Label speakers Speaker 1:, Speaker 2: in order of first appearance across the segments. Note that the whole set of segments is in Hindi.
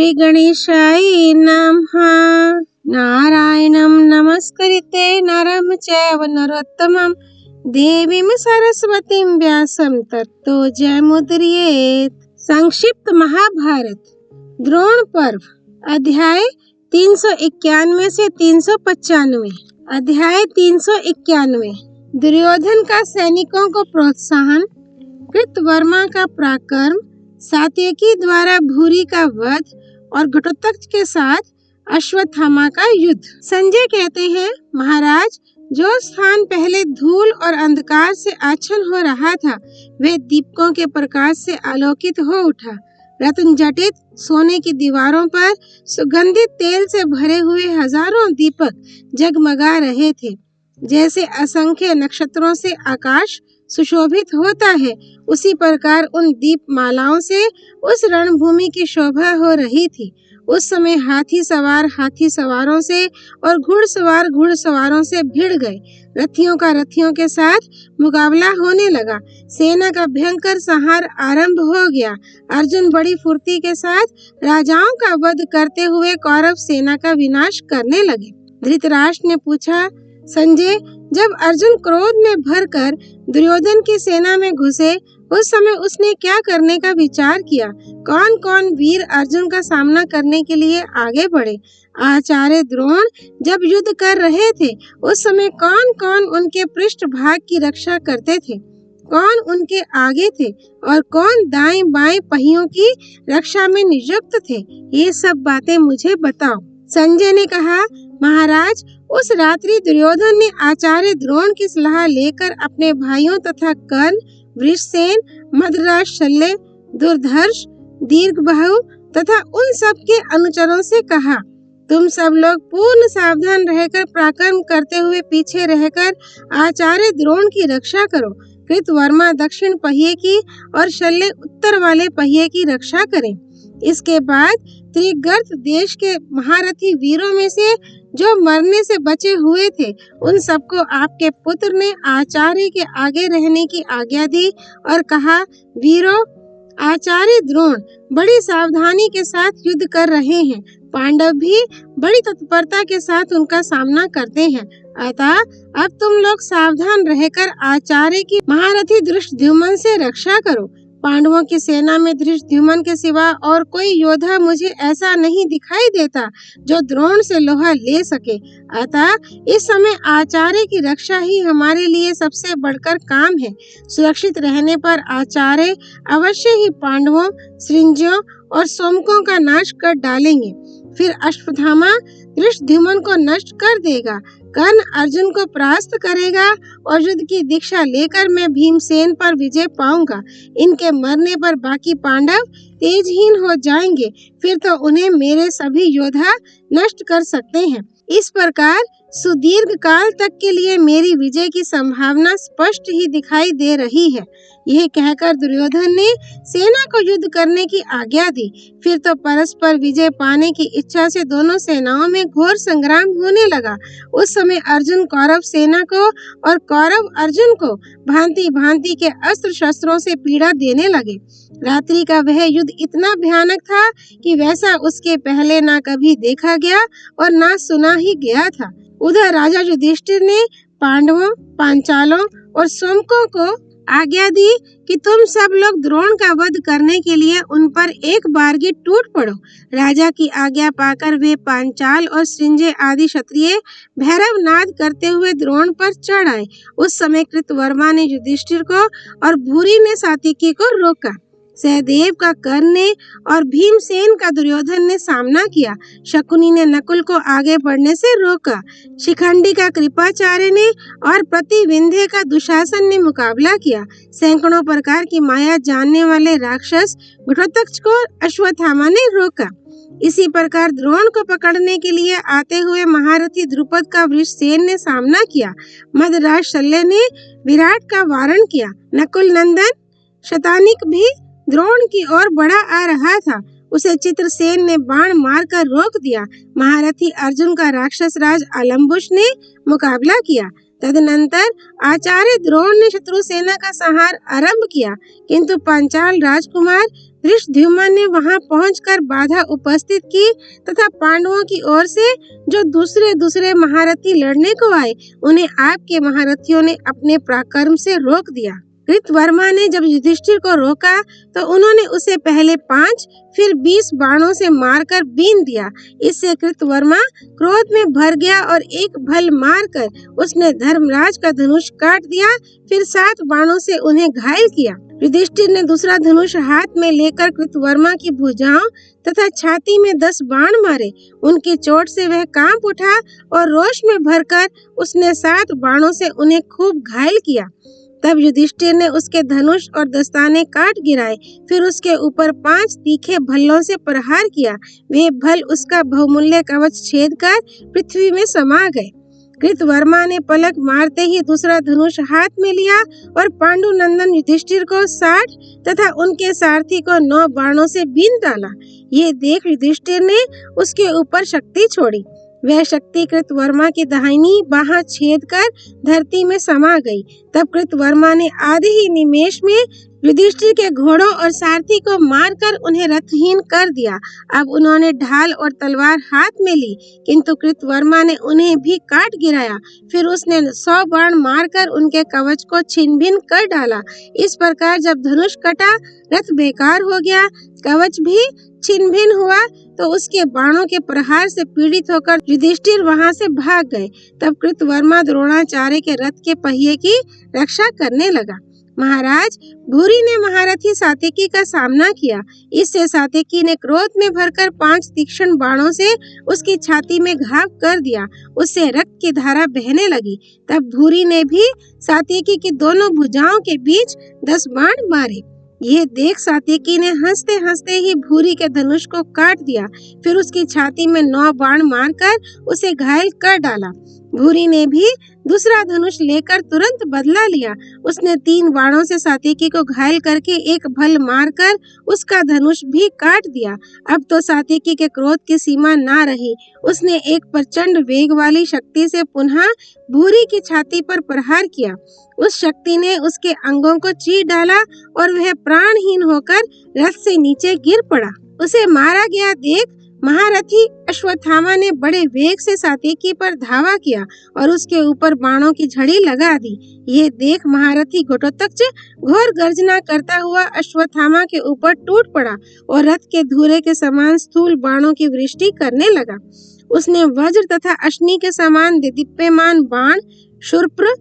Speaker 1: श्री गणेशाय नमः। नारायणं नमस्कृत्य नरं चैव नरोत्तमं देवीं सरस्वतीं व्यासं ततो जयमुदीरयेत्। संक्षिप्त महाभारत द्रोण पर्व अध्याय 391 से 395। अध्याय 391 दुर्योधन का सैनिकों को प्रोत्साहन, कृतवर्मा का पराक्रम, सात्यकी द्वारा भूरी का वध और घटोत्कच के साथ अश्वत्थामा का युद्ध। संजय कहते हैं, महाराज, जो स्थान पहले धूल और अंधकार से आच्छन्न हो रहा था वह दीपकों के प्रकाश से आलोकित हो उठा। रत्न जटित सोने की दीवारों पर सुगंधित तेल से भरे हुए हजारों दीपक जगमगा रहे थे। जैसे असंख्य नक्षत्रों से आकाश सुशोभित होता है, उसी प्रकार उन दीप मालाओं से उस रणभूमि की शोभा हो रही थी। उस समय हाथी सवारों से और घुड़सवारों से भिड़ गए। रथियों का रथियों के साथ मुकाबला होने लगा। सेना का भयंकर संहार आरंभ हो गया। अर्जुन बड़ी फुर्ती के साथ राजाओं का वध करते हुए कौरव सेना का विनाश करने लगे। धृतराष्ट्र ने पूछा, संजय, जब अर्जुन क्रोध में भरकर दुर्योधन की सेना में घुसे उस समय उसने क्या करने का विचार किया? कौन कौन वीर अर्जुन का सामना करने के लिए आगे बढ़े? आचार्य द्रोण जब युद्ध कर रहे थे उस समय कौन कौन उनके पृष्ठभाग की रक्षा करते थे? कौन उनके आगे थे और कौन दाएं बाएं पहियों की रक्षा में नियुक्त थे? ये सब बातें मुझे बताओ। संजय ने कहा, महाराज, उस रात्रि दुर्योधन ने आचार्य द्रोण की सलाह लेकर अपने भाइयों तथा कर्ण, वृषसेन, मद्रास, शल्य, दुर्धर्ष, दीर्घबाहु तथा उन सब के अनुचरों से कहा, तुम सब लोग पूर्ण सावधान रहकर पराक्रम करते हुए पीछे रहकर आचार्य द्रोण की रक्षा करो। कृतवर्मा दक्षिण पहिए की और शल्य उत्तर वाले पहिए की रक्षा करें। इसके बाद त्रिगर्त देश के महारथी वीरों में से जो मरने से बचे हुए थे उन सबको आपके पुत्र ने आचार्य के आगे रहने की आज्ञा दी और कहा, वीरों, आचार्य द्रोण बड़ी सावधानी के साथ युद्ध कर रहे हैं। पांडव भी बड़ी तत्परता के साथ उनका सामना करते हैं। अतः अब तुम लोग सावधान रहकर आचार्य की महारथी धृष्टद्युम्न से रक्षा करो। पांडवों की सेना में धृष्टद्युम्न के सिवा और कोई योद्धा मुझे ऐसा नहीं दिखाई देता जो द्रोण से लोहा ले सके। अतः इस समय आचार्य की रक्षा ही हमारे लिए सबसे बढ़कर काम है। सुरक्षित रहने पर आचार्य अवश्य ही पांडवों, सृंजयों और सोमकों का नाश कर डालेंगे। फिर अश्वत्थामा धृष्टद्युम्न को नष्ट कर देगा। कर्ण अर्जुन को परास्त करेगा और युद्ध की दीक्षा लेकर मैं भीमसेन पर विजय पाऊंगा। इनके मरने पर बाकी पांडव तेजहीन हो जाएंगे। फिर तो उन्हें मेरे सभी योद्धा नष्ट कर सकते हैं। इस प्रकार सुदीर्घ काल तक के लिए मेरी विजय की संभावना स्पष्ट ही दिखाई दे रही है। यह कहकर दुर्योधन ने सेना को युद्ध करने की आज्ञा दी। फिर तो परस्पर विजय पाने की इच्छा से दोनों सेनाओं में घोर संग्राम होने लगा। उस समय अर्जुन कौरव सेना को और कौरव अर्जुन को भांति भांति के अस्त्र शस्त्रों से पीड़ा देने लगे। रात्रि का वह युद्ध इतना भयानक था कि वैसा उसके पहले ना कभी देखा गया और ना सुना ही गया था। उधर राजा युधिष्ठिर ने पांडवों, पांचालों और सोमकों को आज्ञा दी कि तुम सब लोग द्रोण का वध करने के लिए उन पर एक बारगी टूट पड़ो। राजा की आज्ञा पाकर वे पांचाल और सृंजय आदि क्षत्रिय भैरव नाद करते हुए द्रोण पर चढ़ आए। उस समय कृतवर्मा ने युधिष्ठिर को और भूरी ने सात्यकी को रोका। सहदेव का कर्ण ने और भीमसेन का दुर्योधन ने सामना किया। शकुनी ने नकुल को आगे बढ़ने से रोका। शिखंडी का कृपाचार्य ने और प्रतिविंध्य का दुशासन ने मुकाबला किया। सैकड़ों प्रकार की माया जानने वाले राक्षस घटोत्कच को अश्वत्थामा ने रोका। इसी प्रकार द्रोण को पकड़ने के लिए आते हुए महारथी द्रुपद का वृषसेन ने सामना किया। मद्रास शल्य ने विराट का वारण किया। नकुल नंदन शतानिक भी द्रोण की ओर बढ़ा आ रहा था। उसे चित्रसेन ने बाण मारकर रोक दिया। महारथी अर्जुन का राक्षस राज अलम्बुश ने मुकाबला किया। तदनंतर आचार्य द्रोण ने शत्रु सेना का संहार आरंभ किया, किंतु पांचाल राजकुमार धृष्टद्युम्न ने वहां पहुंचकर बाधा उपस्थित की तथा पांडवों की ओर से जो दूसरे महारथी लड़ने को आए, उन्हें आपके महारथियों ने अपने पराक्रम से रोक दिया। कृतवर्मा ने जब युधिष्ठिर को रोका तो उन्होंने उसे पहले 5 फिर 20 बाणों से मारकर बीन दिया। इससे कृतवर्मा क्रोध में भर गया और एक भल मारकर उसने धर्मराज का धनुष काट दिया, फिर 7 बाणों से उन्हें घायल किया। युधिष्ठिर ने दूसरा धनुष हाथ में लेकर कृतवर्मा की भुजाओं तथा छाती में 10 बाण मारे। उनकी चोट से वह कांप उठा और रोष में भरकर उसने 7 बाणों से उन्हें खूब घायल किया। तब युधिष्ठिर ने उसके धनुष और दस्ताने काट गिराए, फिर उसके ऊपर 5 तीखे भल्लों से प्रहार किया। वे भल उसका बहुमूल्य कवच छेद कर पृथ्वी में समा गए। कृतवर्मा ने पलक मारते ही दूसरा धनुष हाथ में लिया और पांडु नंदन युधिष्ठिर को 60 तथा उनके सारथी को 9 बाणों से बीन डाला। ये देख युधिष्ठिर ने उसके ऊपर शक्ति छोड़ी। वह शक्ति कृतवर्मा की दाहिनी बाह छेद कर धरती में समा गई। तब कृतवर्मा ने आधे ही निमेष में युधिष्ठिर के घोड़ों और सारथी को मारकर उन्हें रथहीन कर दिया। अब उन्होंने ढाल और तलवार हाथ में ली, किंतु कृतवर्मा ने उन्हें भी काट गिराया। फिर उसने 100 बाण मारकर उनके कवच को छिन्न-भिन्न कर डाला। इस प्रकार जब धनुष कटा, रथ बेकार हो गया, कवच भी छिन्न-भिन्न हुआ, तो उसके बाणों के प्रहार से पीड़ित होकर युधिष्ठिर वहां से भाग गए। तब कृतवर्मा द्रोणाचार्य के रथ के पहिए की रक्षा करने लगा। महाराज, भूरि ने महारथी सात्यकी का सामना किया। इससे सात्यकी ने क्रोध में भरकर 5 तीक्ष्ण बाणों से उसकी छाती में घाव कर दिया। उससे रक्त की धारा बहने लगी। तब भूरि ने भी सात्यकी की दोनों भुजाओं के बीच 10 बाण मारे। ये देख सात्यकी ने हंसते हंसते ही भूरि के धनुष को काट दिया, फिर उसकी छाती में 9 बाण मारकर उसे घायल कर डाला। भूरि ने भी दूसरा धनुष लेकर तुरंत बदला लिया। उसने 3 बाणों से सात्यकी को घायल करके एक भल मारकर उसका धनुष भी काट दिया। अब तो सात्यकी के क्रोध की सीमा ना रही। उसने एक प्रचंड वेग वाली शक्ति से पुनः भूरि की छाती पर प्रहार किया। उस शक्ति ने उसके अंगों को चीर डाला और वह प्राणहीन होकर रथ से नीचे गिर पड़ा। उसे मारा गया देख महारथी अश्वत्थामा ने बड़े वेग से सात्यकी पर धावा किया और उसके ऊपर बाणों की झड़ी लगा दी। ये देख महारथी घटोत्कच घोर गर्जना करता हुआ अश्वत्थामा के ऊपर टूट पड़ा और रथ के धुरे के समान स्थूल बाणों की वृष्टि करने लगा। उसने वज्र तथा अश्नि के समान दीप्यमान बाण, शूर्प्र,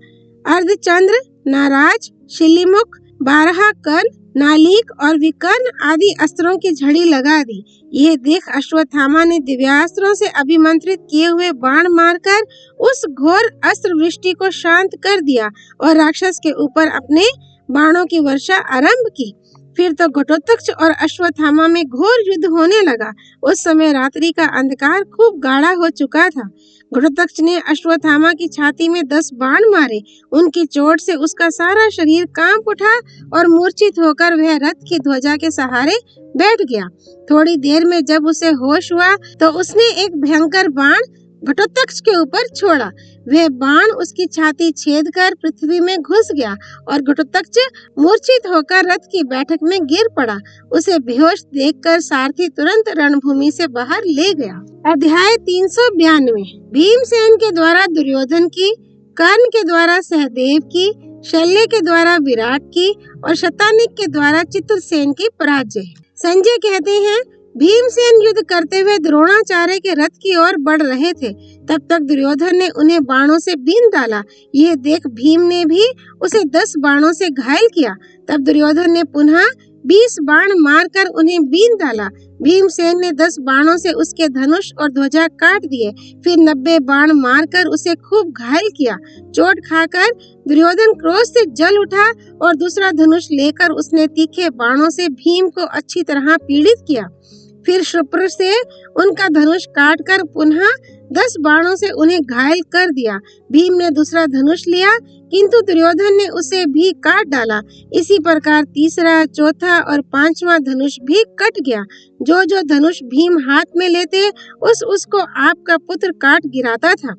Speaker 1: अर्धचंद्र, नाराज, शिलीमुख, 12 कर्ण, नालीक और विकर्ण आदि अस्त्रों की झड़ी लगा दी। ये देख अश्वत्थामा ने दिव्यास्त्रों से अभिमंत्रित किए हुए बाण मारकर उस घोर अस्त्र वृष्टि को शांत कर दिया और राक्षस के ऊपर अपने बाणों की वर्षा आरंभ की। फिर तो घटोत्कच और अश्वत्थामा में घोर युद्ध होने लगा। उस समय रात्रि का अंधकार खूब गाढ़ा हो चुका था। घटोत्कच ने अश्वत्थामा की छाती में 10 बाण मारे। उनकी चोट से उसका सारा शरीर कांप उठा और मूर्छित होकर वह रथ की ध्वजा के सहारे बैठ गया। थोड़ी देर में जब उसे होश हुआ तो उसने एक भयंकर बाण घटोत्कच के ऊपर छोड़ा। वह बाण उसकी छाती छेद कर पृथ्वी में घुस गया और घटोत्कच मूर्छित होकर रथ की बैठक में गिर पड़ा। उसे बेहोश देखकर सारथी तुरंत रणभूमि से बाहर ले गया। अध्याय 392। भीमसेन के द्वारा दुर्योधन की, कर्ण के द्वारा सहदेव की, शल्य के द्वारा विराट की और शतानिक के द्वारा चित्रसेन की पराजय। संजय कहते हैं, भीमसेन युद्ध करते हुए द्रोणाचार्य के रथ की ओर बढ़ रहे थे। तब तक दुर्योधन ने उन्हें बाणों से बीन डाला। यह देख भीम ने भी उसे 10 बाणों से घायल किया। तब दुर्योधन ने पुनः 20 बाण मारकर उन्हें बीन डाला। भीमसेन ने 10 बाणों से उसके धनुष और ध्वजा काट दिए, फिर 90 बाण मारकर उसे खूब घायल किया। चोट खाकर दुर्योधन क्रोध से जल उठा और दूसरा धनुष लेकर उसने तीखे बाणों से भीम को अच्छी तरह पीड़ित किया। फिर शूर्प्र से उनका धनुष काटकर पुनः 10 बाणों से उन्हें घायल कर दिया। भीम ने दूसरा धनुष लिया, किंतु दुर्योधन ने उसे भी काट डाला। इसी प्रकार तीसरा, चौथा और 5वां धनुष भी कट गया। जो जो धनुष भीम हाथ में लेते उसको आपका पुत्र काट गिराता था।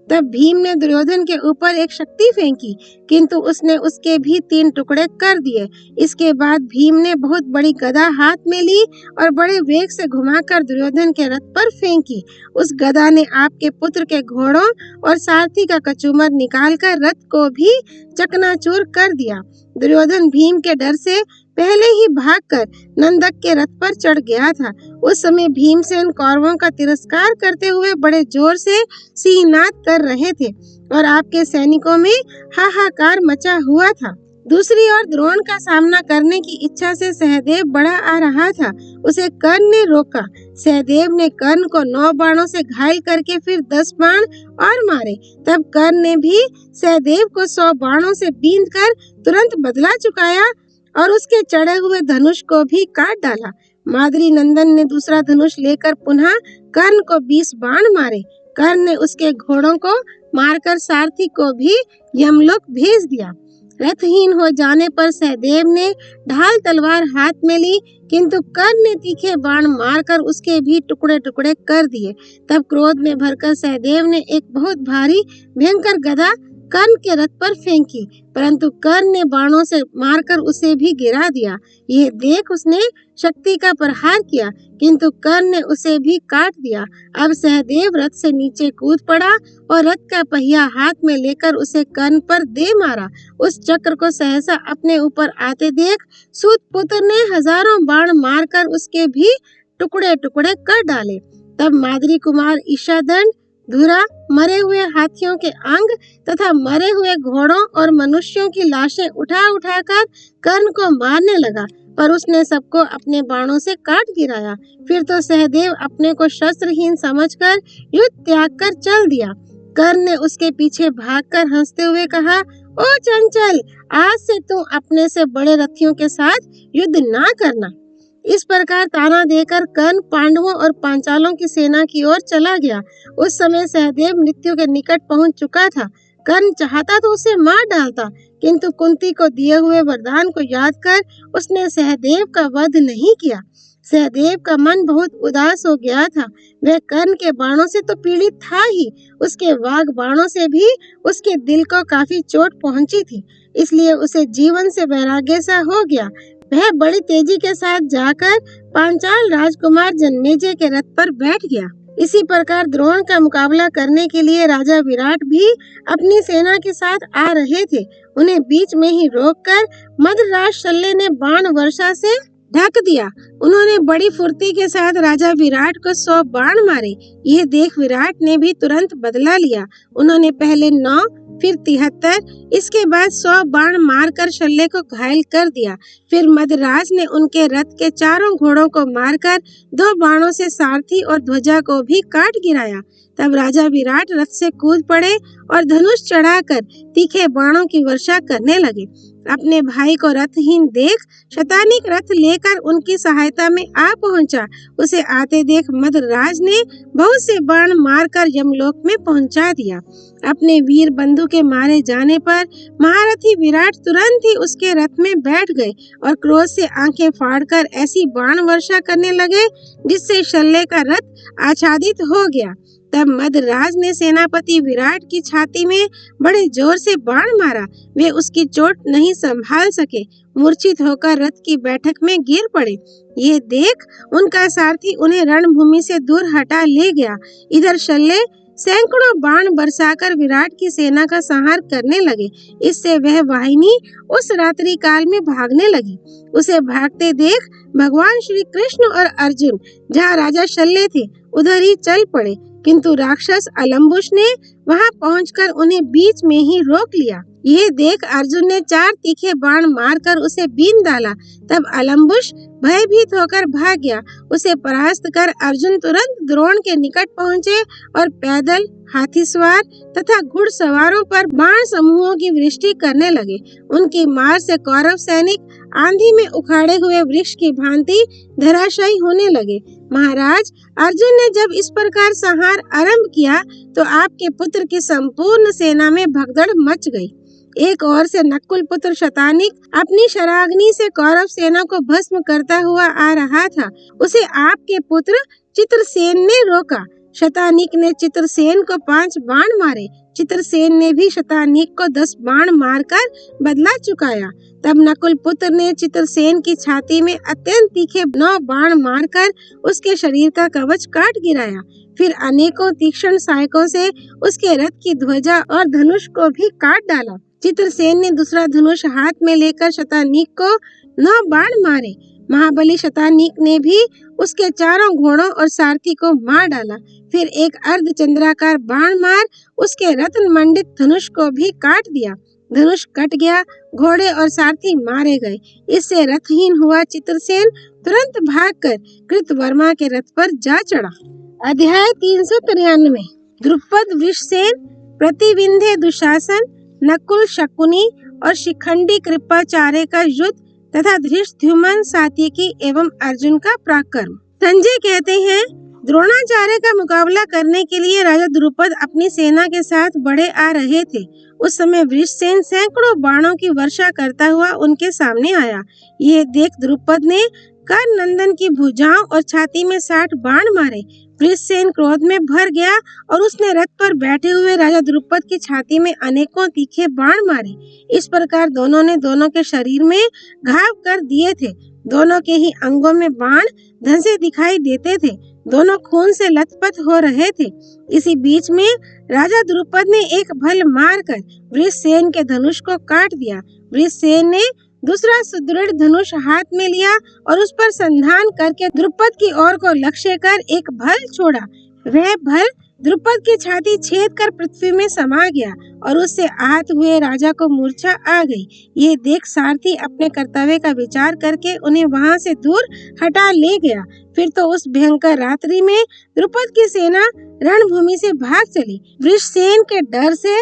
Speaker 1: तब भीम ने दुर्योधन के ऊपर एक शक्ति फेंकी, किंतु उसने उसके भी 3 टुकड़े कर दिए। इसके बाद भीम ने बहुत बड़ी गदा हाथ में ली और बड़े वेग से घुमाकर दुर्योधन के रथ पर फेंकी। उस गदा ने आपके पुत्र के घोड़ों और सारथी का कचूमर निकालकर रथ को भी चकनाचूर कर दिया। दुर्योधन भीम के डर से पहले ही भागकर नंदक के रथ पर चढ़ गया था। उस समय भीमसेन कौरवों का तिरस्कार करते हुए बड़े जोर से सिंहनाद कर रहे थे और आपके सैनिकों में हाहाकार मचा हुआ था। दूसरी ओर द्रोण का सामना करने की इच्छा से सहदेव बढ़ा आ रहा था। उसे कर्ण ने रोका। सहदेव ने कर्ण को 9 बाणों से घायल करके फिर 10 बाण और मारे। तब कर्ण ने भी सहदेव को 100 बाणों से बींधकर तुरंत बदला चुकाया और उसके चढ़े हुए धनुष को भी काट डाला। माद्री नंदन ने दूसरा धनुष लेकर पुनः कर्ण को 20 बाण मारे। कर्ण ने उसके घोड़ों को मारकर सारथी को भी यमलोक भेज दिया। रथहीन हो जाने पर सहदेव ने ढाल तलवार हाथ में ली, किंतु कर्ण ने तीखे बाण मारकर उसके भी टुकड़े टुकड़े कर दिए। तब क्रोध में भरकर सहदेव ने एक बहुत भारी भयंकर गदा कर्ण के रथ पर फेंकी, परंतु कर्ण ने बाणों से मारकर उसे भी गिरा दिया। यह देख उसने शक्ति का प्रहार किया, किंतु कर्ण ने उसे भी काट दिया। अब सहदेव रथ से नीचे कूद पड़ा और रथ का पहिया हाथ में लेकर उसे कर्ण पर दे मारा। उस चक्र को सहसा अपने ऊपर आते देख सूत पुत्र ने हजारों बाण मारकर उसके भी टुकड़े टुकड़े कर डाले। तब माद्री कुमार ईशादंड, धुरा, मरे हुए हाथियों के अंग तथा मरे हुए घोड़ों और मनुष्यों की लाशें उठा उठाकर कर्ण को मारने लगा, पर उसने सबको अपने बाणों से काट गिराया। फिर तो सहदेव अपने को शस्त्रहीन समझकर युद्ध त्याग कर चल दिया। कर्ण ने उसके पीछे भागकर हंसते हुए कहा, ओ चंचल, आज से तू अपने से बड़े रथियों के साथ युद्ध ना करना। इस प्रकार ताना देकर कर्ण पांडवों और पांचालों की सेना की ओर चला गया। उस समय सहदेव मृत्यु के निकट पहुंच चुका था। कर्ण चाहता तो उसे मार डालता, किंतु कुंती को दिए हुए वरदान को याद कर उसने सहदेव का वध नहीं किया। सहदेव का मन बहुत उदास हो गया था। वह कर्ण के बाणों से तो पीड़ित था ही, उसके वाग बाणों से भी उसके दिल को काफी चोट पहुंची थी। इसलिए उसे जीवन से वैराग्य सा हो गया। वह बड़ी तेजी के साथ जाकर पांचाल राजकुमार जन्मेजय के रथ पर बैठ गया। इसी प्रकार द्रोण का मुकाबला करने के लिए राजा विराट भी अपनी सेना के साथ आ रहे थे। उन्हें बीच में ही रोककर मद्रराज शल्य ने बाण वर्षा से ढक दिया। उन्होंने बड़ी फुर्ती के साथ राजा विराट को 100 बाण मारे। यह देख विराट ने भी तुरंत बदला लिया। उन्होंने पहले 9 फिर 73, इसके बाद 100 बाण मारकर शल्य को घायल कर दिया। फिर मद्रराज ने उनके रथ के चारों घोड़ों को मारकर 2 बाणों से सारथी और ध्वजा को भी काट गिराया। तब राजा विराट रथ से कूद पड़े और धनुष चढ़ाकर तीखे बाणों की वर्षा करने लगे। अपने भाई को रथहीन देख शतानिक रथ लेकर उनकी सहायता में आ पहुंचा। उसे आते देख मद्रराज ने बहुत से बाण मारकर यमलोक में पहुंचा दिया। अपने वीर बंधु के मारे जाने पर महारथी विराट तुरंत ही उसके रथ में बैठ गए और क्रोध से आंखें फाड़कर ऐसी बाण वर्षा करने लगे जिससे शल्य का रथ आच्छादित हो गया। तब मद्रराज ने सेनापति विराट की छाती में बड़े जोर से बाण मारा। वे उसकी चोट नहीं संभाल सके, मूर्छित होकर रथ की बैठक में गिर पड़े। ये देख उनका सारथी उन्हें रणभूमि से दूर हटा ले गया। इधर शल्य सैकड़ों बाण बरसाकर विराट की सेना का संहार करने लगे। इससे वह वाहिनी उस रात्रि काल में भागने लगी। उसे भागते देख भगवान श्री कृष्ण और अर्जुन जहाँ राजा शल्य थे उधर ही चल पड़े, किंतु राक्षस अलम्बुश ने वहां पहुंचकर उन्हें बीच में ही रोक लिया। ये देख अर्जुन ने 4 तीखे बाण मारकर उसे बीन डाला। तब अलम्बुश भयभीत होकर भाग गया। उसे परास्त कर अर्जुन तुरंत द्रोण के निकट पहुंचे और पैदल, हाथी सवार तथा घुड़सवारों पर बाण समूहों की वृष्टि करने लगे। उनकी मार से कौरव सैनिक आंधी में उखाड़े हुए वृक्ष की भांति धराशायी होने लगे। महाराज, अर्जुन ने जब इस प्रकार संहार आरंभ किया तो आपके पुत्र की संपूर्ण सेना में भगदड़ मच गई। एक ओर से नकुल पुत्र शतानिक अपनी शराग्नि से कौरव सेना को भस्म करता हुआ आ रहा था। उसे आपके पुत्र चित्रसेन ने रोका। शतानीक ने चित्रसेन को 5 बाण मारे। चित्रसेन ने भी शतानीक को 10 बाण मारकर बदला चुकाया। तब नकुल पुत्र ने चित्रसेन की छाती में अत्यंत तीखे 9 बाण मारकर उसके शरीर का कवच काट गिराया। फिर अनेकों तीक्ष्ण सहायकों से उसके रथ की ध्वजा और धनुष को भी काट डाला। चित्रसेन ने दूसरा धनुष हाथ में लेकर शतानीक को 9 बाण मारे। महाबली शतानीक ने भी उसके चारों घोड़ों और सारथी को मार डाला। फिर एक अर्ध चंद्राकार बाण मार उसके रत्न मंडित धनुष को भी काट दिया। धनुष कट गया, घोड़े और सारथी मारे गए। इससे रथहीन हुआ चित्रसेन तुरंत भागकर कृतवर्मा के रथ पर जा चढ़ा। अध्याय 393। द्रुपद वृषसेन, प्रतिविंध्य दुशासन, नकुल शकुनी और शिखंडी कृपाचार्य का युद्ध तथा धृष्टद्युम्न सात्यकी एवं अर्जुन का पराक्रम। संजय कहते हैं, द्रोणाचार्य का मुकाबला करने के लिए राजा द्रुपद अपनी सेना के साथ बढ़े आ रहे थे। उस समय वृषसेन सैकड़ों बाणों की वर्षा करता हुआ उनके सामने आया। ये देख द्रुपद ने कर्ण नंदन की भुजाओं और छाती में 60 बाण मारे। वृषसेन क्रोध में भर गया और उसने रथ पर बैठे हुए राजा द्रुपद की छाती में अनेकों तीखे बाण मारे। इस प्रकार दोनों ने दोनों के शरीर में घाव कर दिए थे। दोनों के ही अंगों में बाण धंसे दिखाई देते थे। दोनों खून से लथपथ हो रहे थे। इसी बीच में राजा द्रुपद ने एक भल मारकर वृषसेन के धनुष को काट दिया। वृषसेन ने दूसरा सुदृढ़ धनुष हाथ में लिया और उस पर संधान करके द्रुपद की ओर को लक्ष्य कर एक भल छोड़ा। वह भल द्रुपद की छाती छेद कर पृथ्वी में समा गया और उससे आहत हुए राजा को मूर्छा आ गई। ये देख सारथी अपने कर्तव्य का विचार करके उन्हें वहां से दूर हटा ले गया। फिर तो उस भयंकर रात्रि में द्रुपद की सेना रणभूमि से भाग चली। वृषसेन के डर से